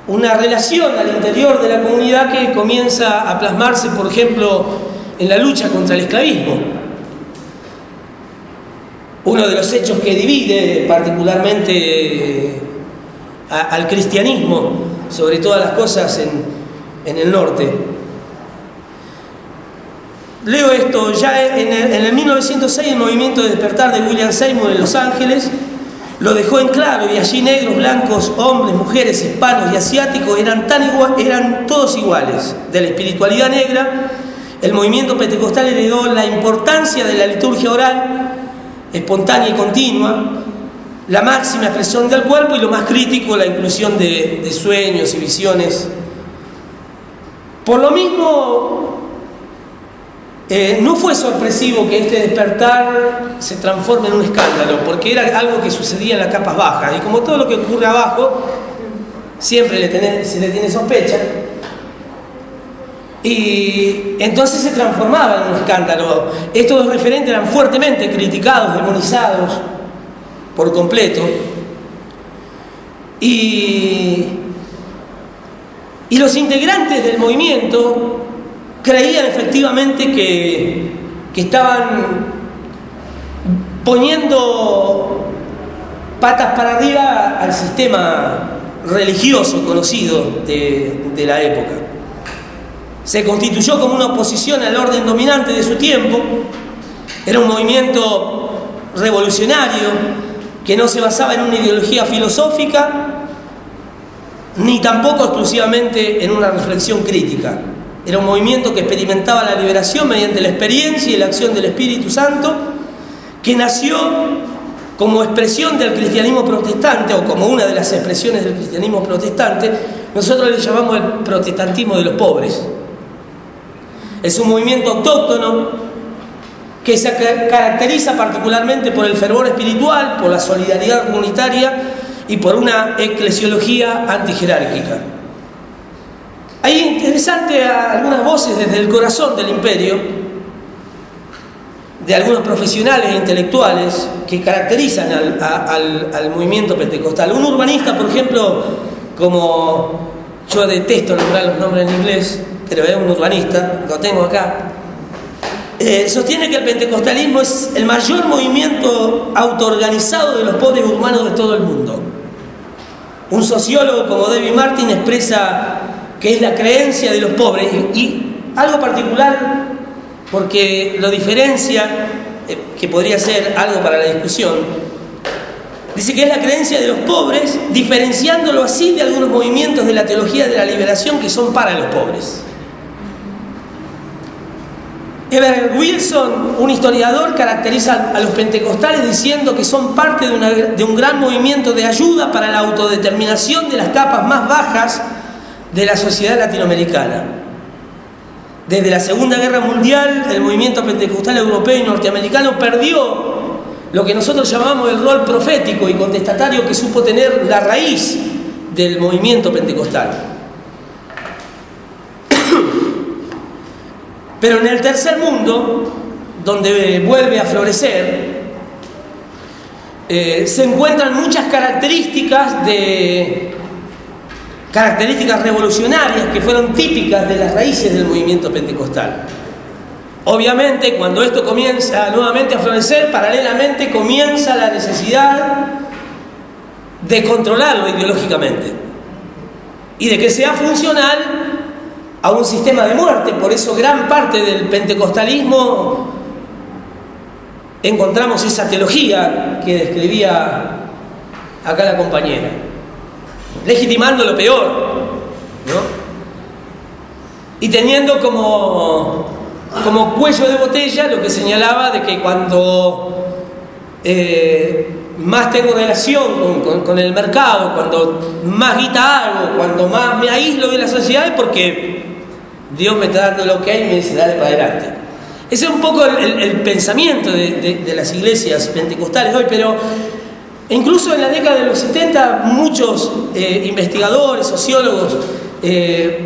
una relación al interior de la comunidad que comienza a plasmarse, por ejemplo, en la lucha contra el esclavismo. Uno de los hechos que divide particularmente al cristianismo, sobre todas las cosas en el norte. Leo esto, ya en el 1906 el movimiento de despertar de William Seymour en Los Ángeles lo dejó en claro, y allí negros, blancos, hombres, mujeres, hispanos y asiáticos eran todos iguales. De la espiritualidad negra, el movimiento pentecostal heredó la importancia de la liturgia oral, espontánea y continua, la máxima expresión del cuerpo, y lo más crítico, la inclusión de sueños y visiones. Por lo mismo, no fue sorpresivo que este despertar se transforme en un escándalo, porque era algo que sucedía en las capas bajas, y como todo lo que ocurre abajo, siempre se le tiene sospecha, y entonces se transformaba en un escándalo. Estos referentes eran fuertemente criticados, demonizados por completo, y los integrantes del movimiento creían efectivamente que estaban poniendo patas para arriba al sistema religioso conocido de la época. Se constituyó como una oposición al orden dominante de su tiempo. Era un movimiento revolucionario que no se basaba en una ideología filosófica ni tampoco exclusivamente en una reflexión crítica. Era un movimiento que experimentaba la liberación mediante la experiencia y la acción del Espíritu Santo, que nació como expresión del cristianismo protestante, o como una de las expresiones del cristianismo protestante. Nosotros le llamamos el protestantismo de los pobres. Es un movimiento autóctono que se caracteriza particularmente por el fervor espiritual, por la solidaridad comunitaria y por una eclesiología antijerárquica. Hay interesante algunas voces desde el corazón del imperio, de algunos profesionales e intelectuales que caracterizan al movimiento pentecostal. Un urbanista, por ejemplo, como yo detesto nombrar los nombres en inglés, pero es un urbanista, lo tengo acá, sostiene que el pentecostalismo es el mayor movimiento autoorganizado de los pobres urbanos de todo el mundo. Un sociólogo como David Martin expresa que es la creencia de los pobres, y algo particular, porque lo diferencia, que podría ser algo para la discusión. Dice que es la creencia de los pobres, diferenciándolo así de algunos movimientos de la teología de la liberación que son para los pobres. Everett Wilson, un historiador, caracteriza a los pentecostales diciendo que son parte de un gran movimiento de ayuda para la autodeterminación de las capas más bajas de la sociedad latinoamericana. desde la Segunda Guerra Mundial, el movimiento pentecostal europeo y norteamericano perdió lo que nosotros llamamos el rol profético y contestatario que supo tener la raíz del movimiento pentecostal. Pero en el tercer mundo, donde vuelve a florecer, se encuentran muchas características revolucionarias que fueron típicas de las raíces del movimiento pentecostal. Obviamente, cuando esto comienza nuevamente a florecer, paralelamente comienza la necesidad de controlarlo ideológicamente y de que sea funcional a un sistema de muerte. Por eso gran parte del pentecostalismo encontramos esa teología que describía acá la compañera, legitimando lo peor, ¿no? Y teniendo como cuello de botella lo que señalaba de que cuando más tengo relación con el mercado, cuando más guita hago, cuando más me aíslo de la sociedad, es porque Dios me está dando lo que hay y me dice dale para adelante. Ese es un poco el pensamiento de las iglesias pentecostales hoy, pero incluso en la década de los 70 muchos investigadores, sociólogos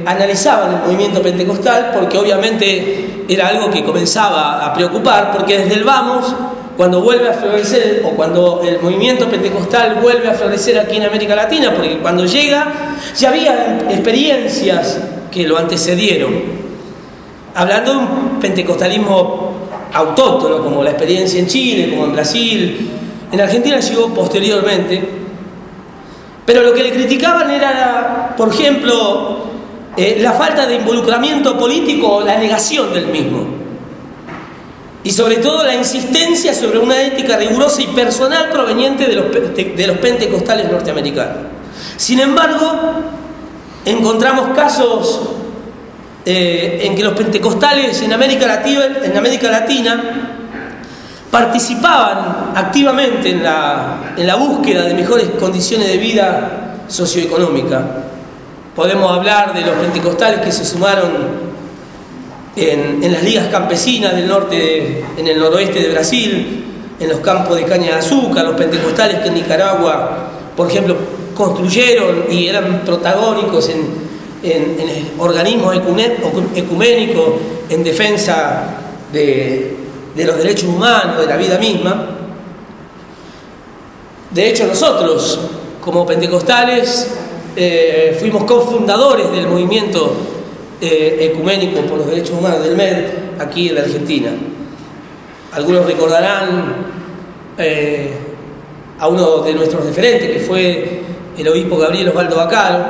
analizaban el movimiento pentecostal, porque obviamente era algo que comenzaba a preocupar, porque desde el vamos, cuando vuelve a florecer, o cuando el movimiento pentecostal vuelve a florecer aquí en América Latina, porque cuando llega ya había experiencias que lo antecedieron, hablando de un pentecostalismo autóctono, como la experiencia en Chile, como en Brasil. En Argentina llegó posteriormente, pero lo que le criticaban era, por ejemplo, la falta de involucramiento político o la negación del mismo, y sobre todo la insistencia sobre una ética rigurosa y personal proveniente de los pentecostales norteamericanos. Sin embargo, encontramos casos en que los pentecostales en América Latina participaban activamente en la búsqueda de mejores condiciones de vida socioeconómica. Podemos hablar de los pentecostales que se sumaron en las ligas campesinas del norte, en el noroeste de Brasil, en los campos de caña de azúcar, los pentecostales que en Nicaragua, por ejemplo, construyeron y eran protagónicos en organismos ecuménicos en defensa de los derechos humanos, de la vida misma. De hecho, nosotros, como pentecostales, fuimos cofundadores del movimiento ecuménico por los derechos humanos del MED aquí en la Argentina. Algunos recordarán a uno de nuestros referentes, que fue el obispo Gabriel Osvaldo Bacaro,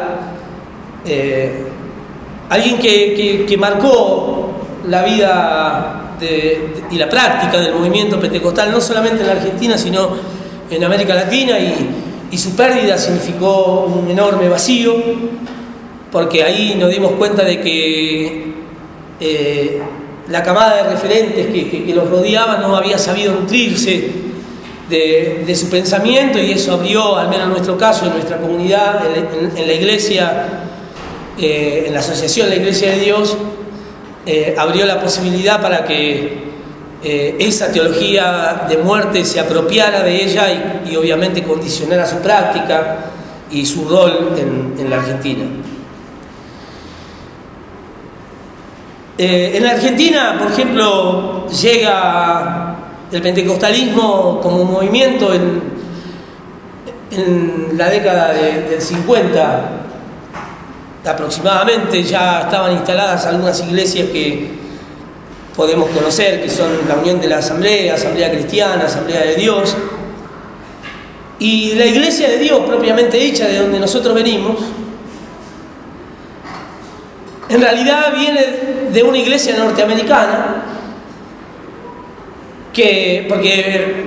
alguien que marcó la vida y la práctica del movimiento pentecostal, no solamente en la Argentina, sino en América Latina, y su pérdida significó un enorme vacío, porque ahí nos dimos cuenta de que la camada de referentes que los rodeaba no había sabido nutrirse de su pensamiento, y eso abrió, al menos en nuestro caso, en nuestra comunidad, en la iglesia, en la asociación La Iglesia de Dios, abrió la posibilidad para que esa teología de muerte se apropiara de ella y obviamente condicionara su práctica y su rol en la Argentina. En la Argentina, por ejemplo, llega el pentecostalismo como movimiento en la década del 50 aproximadamente. Ya estaban instaladas algunas iglesias que podemos conocer, que son la Unión de la Asamblea, Asamblea Cristiana, Asamblea de Dios, y la Iglesia de Dios propiamente dicha, de donde nosotros venimos, en realidad viene de una iglesia norteamericana, porque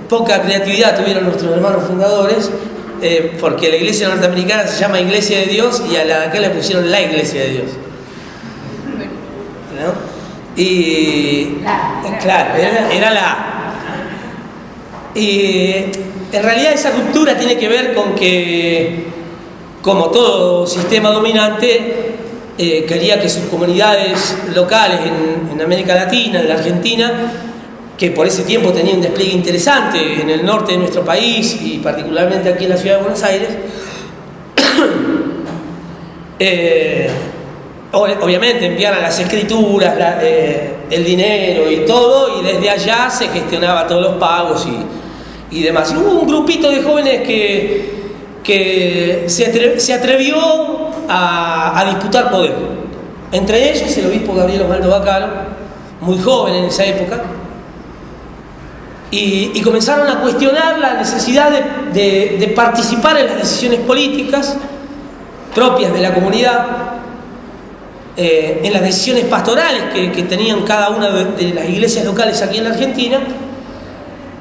poca creatividad tuvieron nuestros hermanos fundadores, porque la iglesia norteamericana se llama Iglesia de Dios y a la de acá le pusieron la Iglesia de Dios, ¿no? Y claro, era la A. Y en realidad esa ruptura tiene que ver con que, como todo sistema dominante, quería que sus comunidades locales en América Latina, en la Argentina, que por ese tiempo tenía un despliegue interesante en el norte de nuestro país y particularmente aquí en la ciudad de Buenos Aires, obviamente enviaran las escrituras, el dinero y todo, y desde allá se gestionaba todos los pagos y demás. Y hubo un grupito de jóvenes que se atrevió a disputar poder. Entre ellos el obispo Gabriel Osvaldo Baccaro, muy joven en esa época, y comenzaron a cuestionar la necesidad de participar en las decisiones políticas propias de la comunidad, en las decisiones pastorales que tenían cada una de las iglesias locales aquí en la Argentina,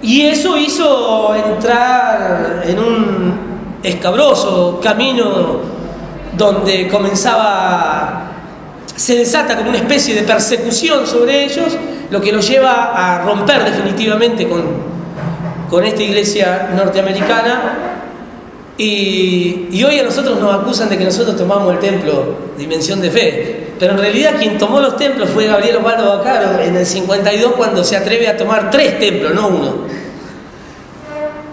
y eso hizo entrar en un escabroso camino donde se desata como una especie de persecución sobre ellos, lo que los lleva a romper definitivamente con esta iglesia norteamericana. Y hoy a nosotros nos acusan de que nosotros tomamos el templo Dimensión de Fe, pero en realidad quien tomó los templos fue Gabriel Osvaldo Baccaro en el 52, cuando se atreve a tomar 3 templos, no uno.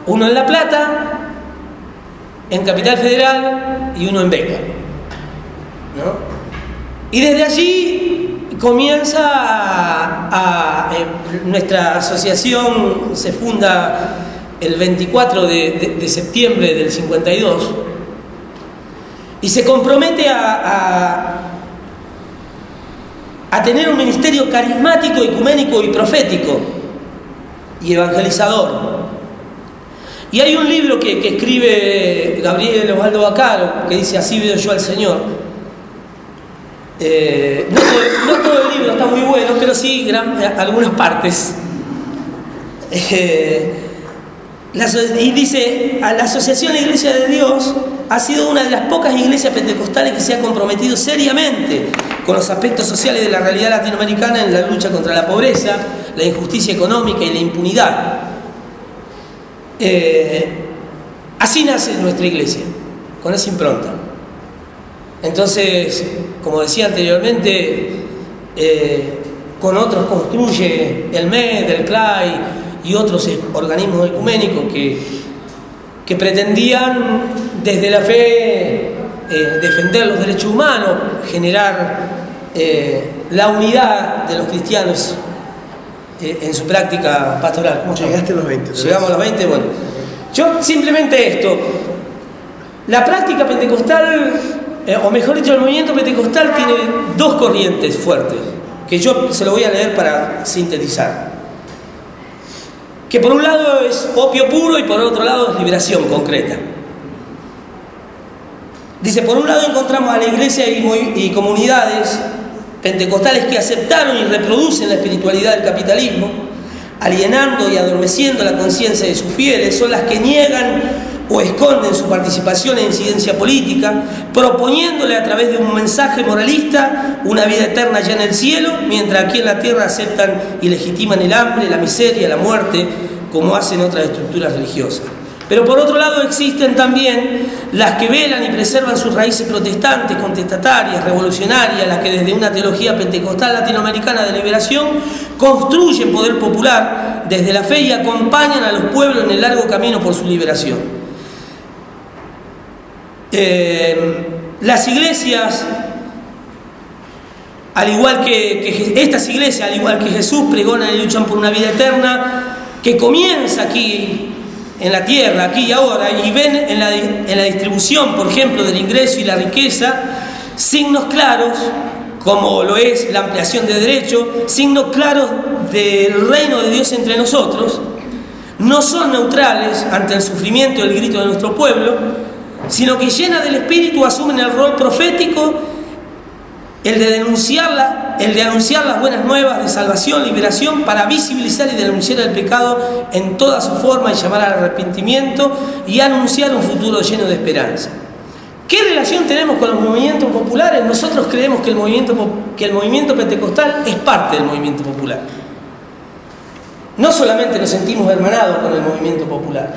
Uno en La Plata, en Capital Federal y uno en Beca, ¿no? Y desde allí comienza nuestra asociación, se funda el 24 de septiembre del 52, y se compromete a tener un ministerio carismático, ecuménico y profético y evangelizador. Y hay un libro que escribe Gabriel Osvaldo Baccaro que dice: así veo yo al Señor. No todo el libro está muy bueno, pero sí algunas partes. Y dice: la Asociación de la Iglesia de Dios ha sido una de las pocas iglesias pentecostales que se ha comprometido seriamente con los aspectos sociales de la realidad latinoamericana en la lucha contra la pobreza, la injusticia económica y la impunidad. Así nace nuestra iglesia, con esa impronta. Entonces, como decía anteriormente, con otros construye el MED, el CLAI y otros organismos ecuménicos que pretendían desde la fe defender los derechos humanos, generar la unidad de los cristianos en su práctica pastoral. Llegaste a los 20. Llegamos a los 20, bueno. Yo simplemente esto, la práctica pentecostal, o mejor dicho, el movimiento pentecostal tiene 2 corrientes fuertes, que yo se lo voy a leer para sintetizar. Que por un lado es opio puro y por otro lado es liberación concreta. Dice: por un lado encontramos a la iglesia y comunidades pentecostales que aceptaron y reproducen la espiritualidad del capitalismo, alienando y adormeciendo la conciencia de sus fieles. Son las que niegan o esconden su participación e incidencia política, proponiéndole a través de un mensaje moralista una vida eterna ya en el cielo, mientras aquí en la tierra aceptan y legitiman el hambre, la miseria, la muerte, como hacen otras estructuras religiosas. Pero por otro lado existen también las que velan y preservan sus raíces protestantes, contestatarias, revolucionarias, las que desde una teología pentecostal latinoamericana de liberación construyen poder popular desde la fe y acompañan a los pueblos en el largo camino por su liberación. Las iglesias, al igual que estas iglesias, al igual que Jesús, pregonan y luchan por una vida eterna que comienza aquí en la tierra, aquí y ahora, y ven en la distribución, por ejemplo, del ingreso y la riqueza, signos claros, como lo es la ampliación de derechos, signos claros del reino de Dios entre nosotros. No son neutrales ante el sufrimiento y el grito de nuestro pueblo, sino que llenas del Espíritu asumen el rol profético, el de anunciar las buenas nuevas de salvación, liberación, para visibilizar y denunciar el pecado en toda su forma y llamar al arrepentimiento y anunciar un futuro lleno de esperanza. ¿Qué relación tenemos con los movimientos populares? Nosotros creemos que el movimiento pentecostal es parte del movimiento popular. No solamente nos sentimos hermanados con el movimiento popular,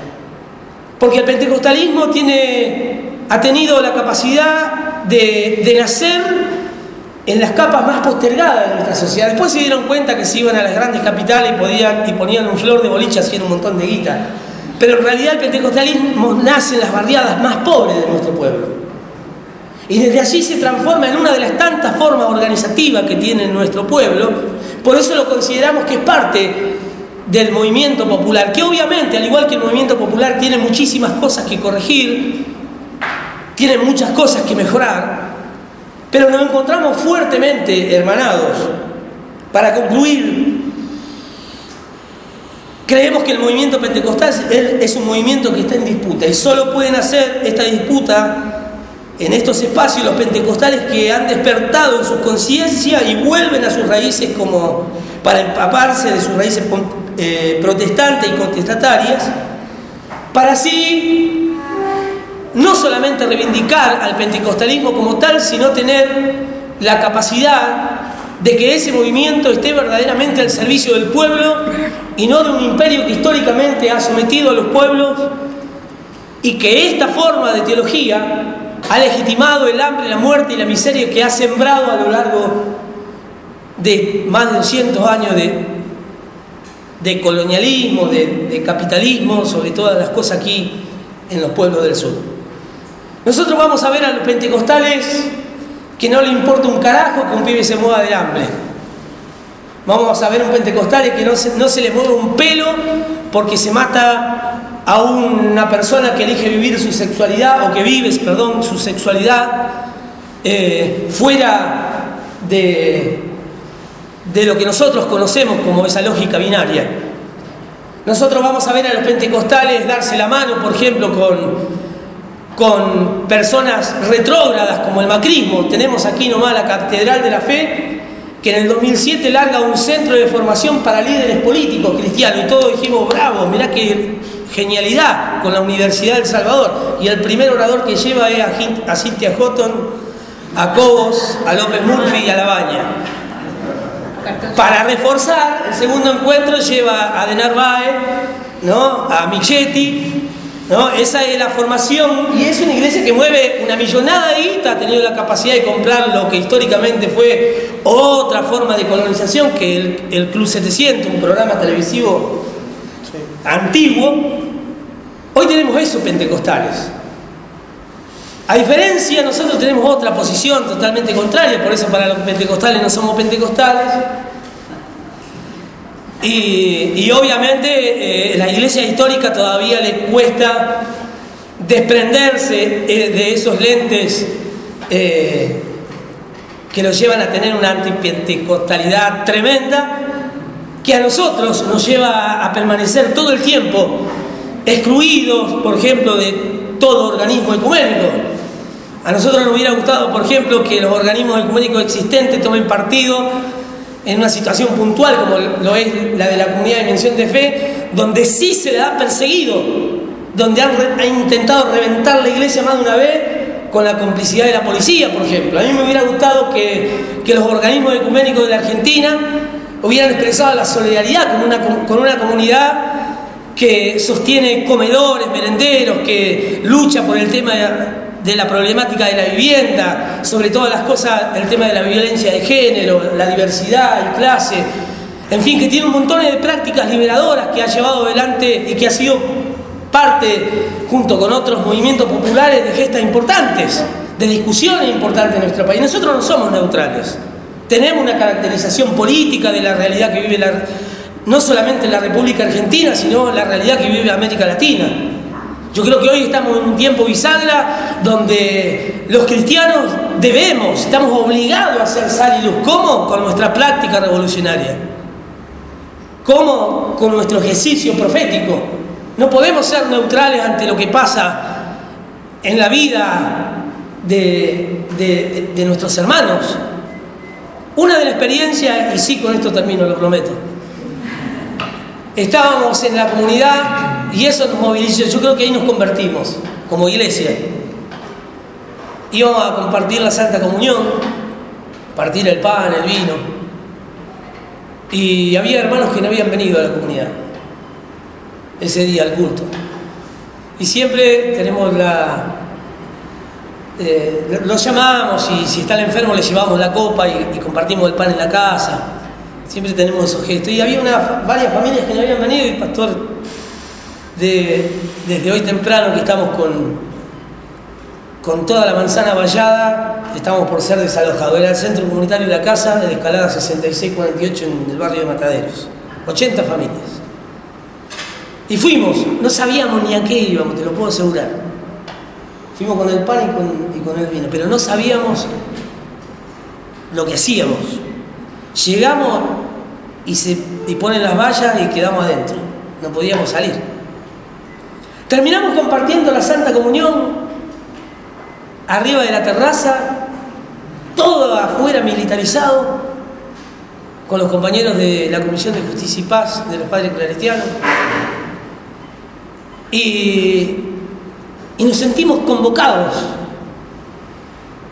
porque el pentecostalismo ha tenido la capacidad de nacer en las capas más postergadas de nuestra sociedad. Después se dieron cuenta que se iban a las grandes capitales y ponían un flor de boliche haciendo un montón de guita. Pero en realidad el pentecostalismo nace en las barriadas más pobres de nuestro pueblo. Y desde allí se transforma en una de las tantas formas organizativas que tiene nuestro pueblo. Por eso lo consideramos que es parte del movimiento popular, que obviamente, al igual que el movimiento popular, tiene muchísimas cosas que corregir, tiene muchas cosas que mejorar, pero nos encontramos fuertemente hermanados. Para concluir, creemos que el movimiento pentecostal es un movimiento que está en disputa, y solo pueden hacer esta disputa en estos espacios los pentecostales que han despertado en su conciencia y vuelven a sus raíces como para empaparse de sus raíces protestantes y contestatarias, para así no solamente reivindicar al pentecostalismo como tal, sino tener la capacidad de que ese movimiento esté verdaderamente al servicio del pueblo y no de un imperio que históricamente ha sometido a los pueblos, y que esta forma de teología ha legitimado el hambre, la muerte y la miseria que ha sembrado a lo largo de más de 200 años de colonialismo, de capitalismo, sobre todas las cosas aquí en los pueblos del sur. Nosotros vamos a ver a los pentecostales que no le importa un carajo que un pibe se mueva del hambre. Vamos a ver un pentecostal que no se le mueve un pelo porque se mata a una persona que elige vivir su sexualidad, o que vive, perdón, su sexualidad fuera de lo que nosotros conocemos como esa lógica binaria. Nosotros vamos a ver a los pentecostales darse la mano, por ejemplo, con personas retrógradas como el macrismo. Tenemos aquí nomás la Catedral de la Fe, que en el 2007 larga un centro de formación para líderes políticos cristianos, y todos dijimos, bravo, mirá qué genialidad, con la Universidad del Salvador. Y el primer orador que lleva es a Cynthia Houghton, a Cobos, a López Murphy y a Labaña. Para reforzar, el segundo encuentro lleva a De Narváez, ¿no?, a Michetti, ¿no? Esa es la formación, y es una iglesia que mueve una millonada de guita. Ha tenido la capacidad de comprar lo que históricamente fue otra forma de colonización, que el Club 700, un programa televisivo antiguo. Hoy tenemos esos pentecostales. A diferencia, nosotros tenemos otra posición totalmente contraria, por eso para los pentecostales no somos pentecostales. Y obviamente la iglesia histórica todavía le cuesta desprenderse de esos lentes que nos llevan a tener una antipentecostalidad tremenda, que a nosotros nos lleva a permanecer todo el tiempo excluidos, por ejemplo, de todo organismo ecuménico. A nosotros nos hubiera gustado, por ejemplo, que los organismos ecuménicos existentes tomen partido en una situación puntual como lo es la de la Comunidad de Mención de Fe, donde sí se le ha perseguido, donde han intentado reventar la iglesia más de una vez con la complicidad de la policía, por ejemplo. A mí me hubiera gustado que los organismos ecuménicos de la Argentina hubieran expresado la solidaridad con una comunidad que sostiene comedores, merenderos, que lucha por el tema de la problemática de la vivienda, sobre todas las cosas, el tema de la violencia de género, la diversidad y clase, en fin, que tiene un montón de prácticas liberadoras que ha llevado adelante y que ha sido parte, junto con otros movimientos populares, de gestas importantes, de discusiones importantes en nuestro país. Nosotros no somos neutrales, tenemos una caracterización política de la realidad que vive no solamente la República Argentina, sino la realidad que vive América Latina. Yo creo que hoy estamos en un tiempo bisagra donde los cristianos estamos obligados a hacer sal y luz. ¿Cómo? Con nuestra práctica revolucionaria. ¿Cómo? Con nuestro ejercicio profético. No podemos ser neutrales ante lo que pasa en la vida de nuestros hermanos. Una de las experiencias, y sí, con esto termino, lo prometo. Estábamos en la comunidad y eso nos movilizó. Yo creo que ahí nos convertimos como iglesia. Íbamos a compartir la Santa Comunión, partir el pan, el vino. Y había hermanos que no habían venido a la comunidad ese día al culto. Y siempre tenemos los llamamos y si está el enfermo le llevamos la copa y compartimos el pan en la casa. Siempre tenemos esos gestos. Y había varias familias que no habían venido y el pastor, desde hoy temprano que estamos con toda la manzana vallada, estamos por ser desalojados. Era el centro comunitario de la casa de Escalada 6648 en el barrio de Mataderos. 80 familias. Y fuimos, no sabíamos ni a qué íbamos, te lo puedo asegurar. Fuimos con el pan y con el vino, pero no sabíamos lo que hacíamos. Llegamos y ponen las vallas y quedamos adentro. No podíamos salir. Terminamos compartiendo la Santa Comunión arriba de la terraza, todo afuera militarizado, con los compañeros de la Comisión de Justicia y Paz de los Padres Claretianos. Y nos sentimos convocados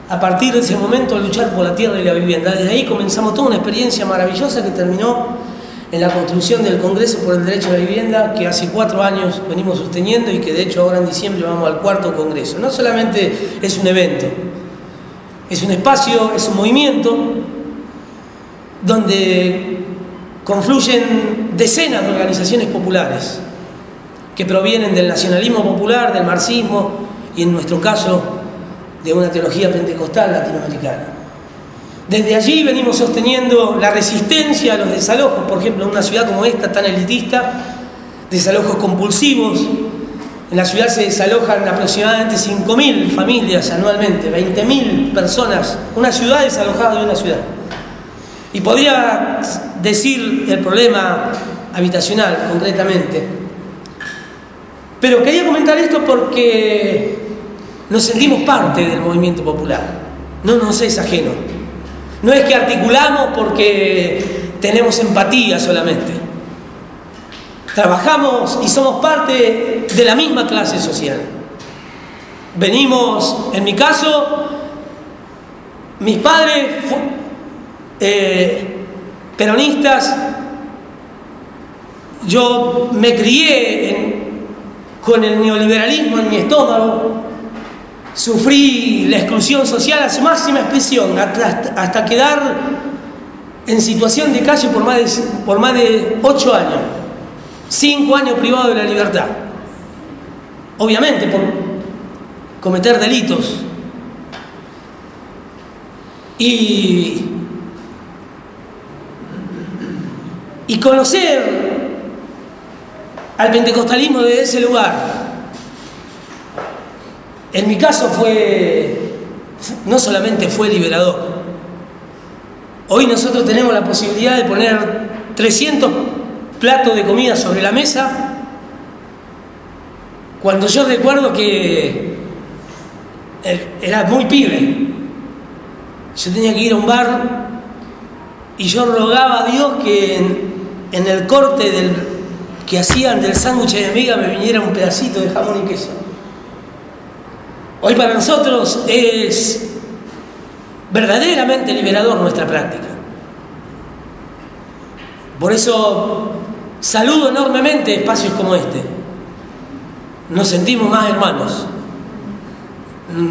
a partir de ese momento a luchar por la tierra y la vivienda. Desde ahí comenzamos toda una experiencia maravillosa que terminó en la construcción del Congreso por el Derecho a la Vivienda, que hace 4 años venimos sosteniendo y que de hecho ahora en diciembre vamos al 4º Congreso. No solamente es un evento, es un espacio, es un movimiento donde confluyen decenas de organizaciones populares que provienen del nacionalismo popular, del marxismo y en nuestro caso de una teología pentecostal latinoamericana. Desde allí venimos sosteniendo la resistencia a los desalojos, por ejemplo, en una ciudad como esta, tan elitista, desalojos compulsivos. En la ciudad se desalojan aproximadamente 5.000 familias anualmente, 20.000 personas, una ciudad desalojada de una ciudad. Y podría decir el problema habitacional, concretamente. Pero quería comentar esto porque nos sentimos parte del movimiento popular, no nos es ajeno. No es que articulamos porque tenemos empatía solamente. Trabajamos y somos parte de la misma clase social. Venimos, en mi caso, mis padres peronistas, yo me crié con el neoliberalismo en mi estómago. Sufrí la exclusión social a su máxima expresión, hasta quedar en situación de calle por más de 8 años, 5 años privado de la libertad. Obviamente por cometer delitos. Y conocer al pentecostalismo desde ese lugar. En mi caso no solamente fue liberador. Hoy nosotros tenemos la posibilidad de poner 300 platos de comida sobre la mesa, cuando yo recuerdo que era muy pibe. Yo tenía que ir a un bar y yo rogaba a Dios que en el corte que hacían del sándwich de miga me viniera un pedacito de jamón y queso. Hoy para nosotros es verdaderamente liberador nuestra práctica. Por eso saludo enormemente espacios como este. Nos sentimos más hermanos.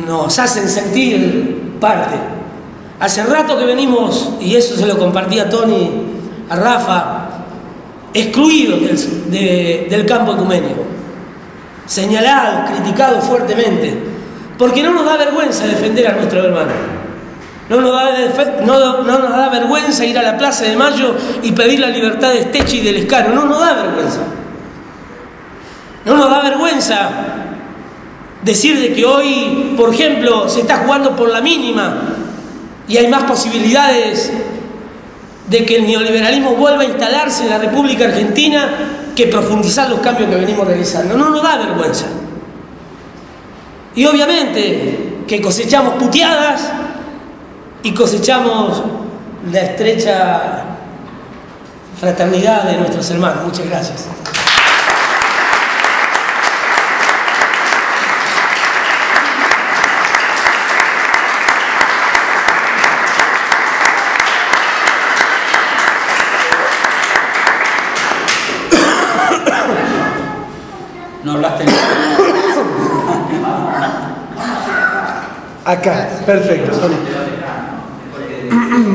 Nos hacen sentir parte. Hace rato que venimos, y eso se lo compartí a Tony, a Rafa, excluidos del campo ecuménico. Señalados, criticados fuertemente. Porque no nos da vergüenza defender a nuestro hermano. No nos da vergüenza ir a la Plaza de Mayo y pedir la libertad de Esteche y del Escano. No nos da vergüenza. No nos da vergüenza decir de que hoy, por ejemplo, se está jugando por la mínima y hay más posibilidades de que el neoliberalismo vuelva a instalarse en la República Argentina que profundizar los cambios que venimos realizando. No nos da vergüenza. Y obviamente que cosechamos puteadas y cosechamos la estrecha fraternidad de nuestros hermanos. Muchas gracias. No hablaste. Acá, perfecto, Tony.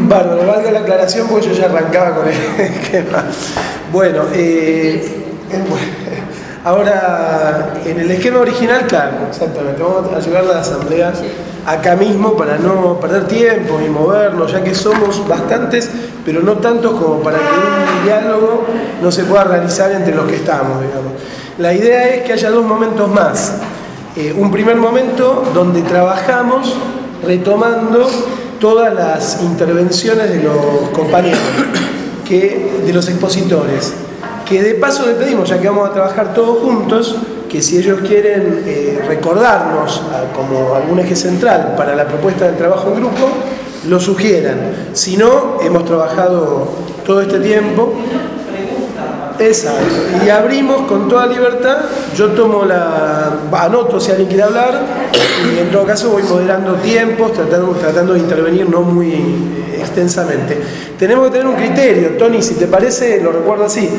Bárbaro, valga la aclaración porque yo ya arrancaba con el esquema. Bueno, ahora en el esquema original, claro, exactamente, vamos a llevar la asamblea acá mismo para no perder tiempo y movernos, ya que somos bastantes, pero no tantos como para que un diálogo no se pueda realizar entre los que estamos, digamos. La idea es que haya dos momentos más. Un primer momento donde trabajamos retomando todas las intervenciones de los compañeros, de los expositores, que de paso le pedimos, ya que vamos a trabajar todos juntos, que si ellos quieren recordarnos como algún eje central para la propuesta del trabajo en grupo, lo sugieran. Si no, hemos trabajado todo este tiempo. Exacto. Y abrimos con toda libertad. Yo anoto si alguien quiere hablar y en todo caso voy moderando tiempos, tratando de intervenir no muy extensamente. Tenemos que tener un criterio, Tony, si te parece, lo recuerdo así.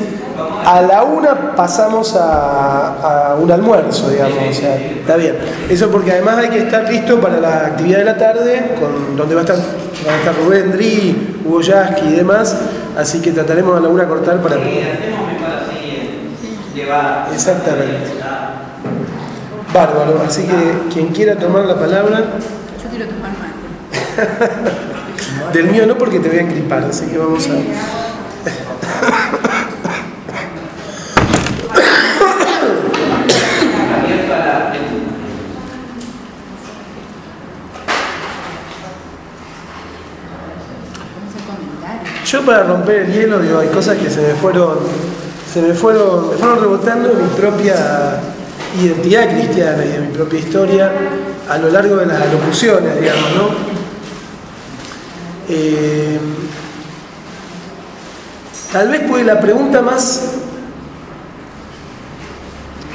A la 1 pasamos a un almuerzo, digamos, o sea, está bien. Eso porque además hay que estar listo para la actividad de la tarde, donde va a estar Rubén, Dri, Hugo Yasky y demás, así que trataremos a la 1 cortar para poder. Exactamente. Bárbaro, así que quien quiera tomar la palabra. Yo quiero tomar mate. Del mío no, porque te voy a engripar, así que vamos a... Yo, para romper el hielo, digo, hay cosas que me fueron rebotando en mi propia identidad cristiana y de mi propia historia a lo largo de las alocuciones, digamos, ¿no? Tal vez pues la pregunta más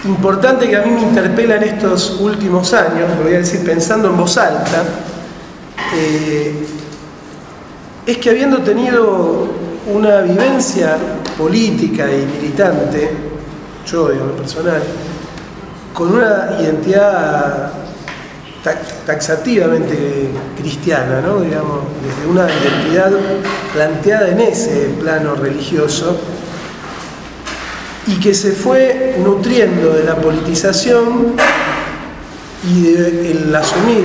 importante que a mí me interpela en estos últimos años, lo voy a decir pensando en voz alta, es que habiendo tenido una vivencia política y militante, yo digo lo personal, con una identidad taxativamente cristiana, ¿no? Digamos, desde una identidad planteada en ese plano religioso, y que se fue nutriendo de la politización y del asumir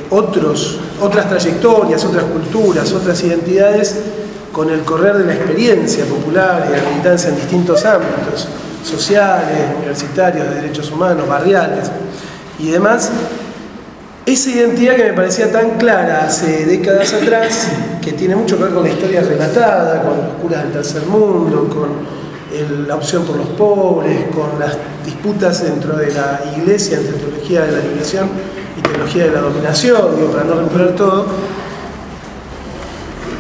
otras trayectorias, otras culturas, otras identidades con el correr de la experiencia popular y de la militancia en distintos ámbitos sociales, universitarios, de derechos humanos, barriales y demás. Esa identidad que me parecía tan clara hace décadas atrás, que tiene mucho que ver con la historia relatada, con los curas del tercer mundo, con la opción por los pobres, con las disputas dentro de la iglesia entre teología de la liberación y teología de la dominación, digo, para no recuperar todo,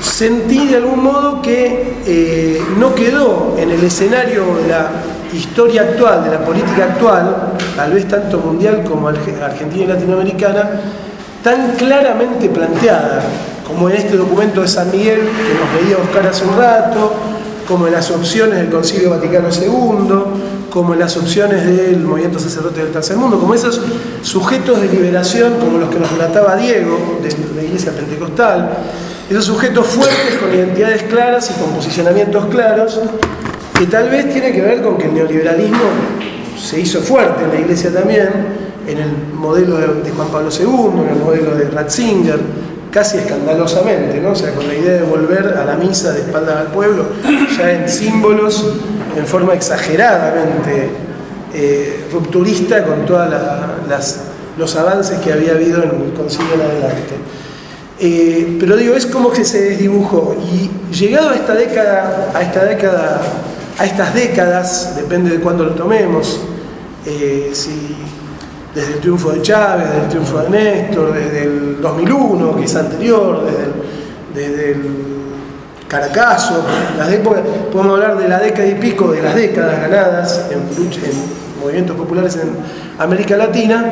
sentí de algún modo que no quedó en el escenario de la historia actual, de la política actual, tal vez tanto mundial como argentina y latinoamericana, tan claramente planteada, como en este documento de San Miguel que nos veía Oscar hace un rato, como en las opciones del Concilio Vaticano II, como en las opciones del Movimiento Sacerdote del Tercer Mundo, como esos sujetos de liberación, como los que nos relataba Diego, de la Iglesia Pentecostal, esos sujetos fuertes con identidades claras y con posicionamientos claros, que tal vez tiene que ver con que el neoliberalismo se hizo fuerte en la Iglesia también, en el modelo de Juan Pablo II, en el modelo de Ratzinger, casi escandalosamente, ¿no? O sea, con la idea de volver a la misa de espaldas al pueblo, ya en símbolos, en forma exageradamente rupturista con todos los avances que había habido en el concilio en adelante. Pero digo, es como que se desdibujó, y llegado a estas décadas, depende de cuándo lo tomemos, si desde el triunfo de Chávez, desde el triunfo de Néstor, desde el 2001, que es anterior, desde el Caracazo, las épocas, podemos hablar de la década y pico, de las décadas ganadas en movimientos populares en América Latina.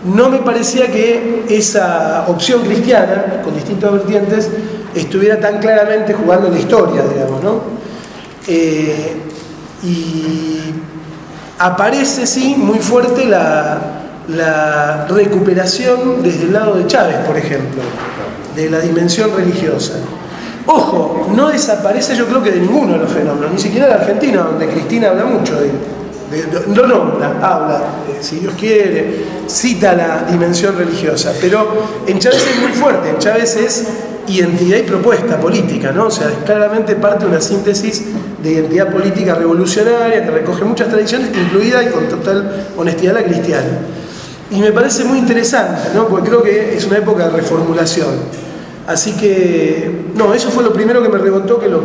No me parecía que esa opción cristiana, con distintas vertientes, estuviera tan claramente jugando en la historia, digamos, ¿no? Y aparece, sí, muy fuerte la recuperación desde el lado de Chávez, por ejemplo, de la dimensión religiosa. Ojo, no desaparece yo creo que de ninguno de los fenómenos, ni siquiera de Argentina, donde Cristina habla mucho lo nombra, habla, si Dios quiere, cita la dimensión religiosa, pero en Chávez es muy fuerte, en Chávez es identidad y propuesta política, ¿no? O sea, es claramente parte de una síntesis de identidad política revolucionaria que recoge muchas tradiciones, incluida y con total honestidad la cristiana. Y me parece muy interesante, ¿no? Porque creo que es una época de reformulación. Así que, no, eso fue lo primero que me rebotó, que lo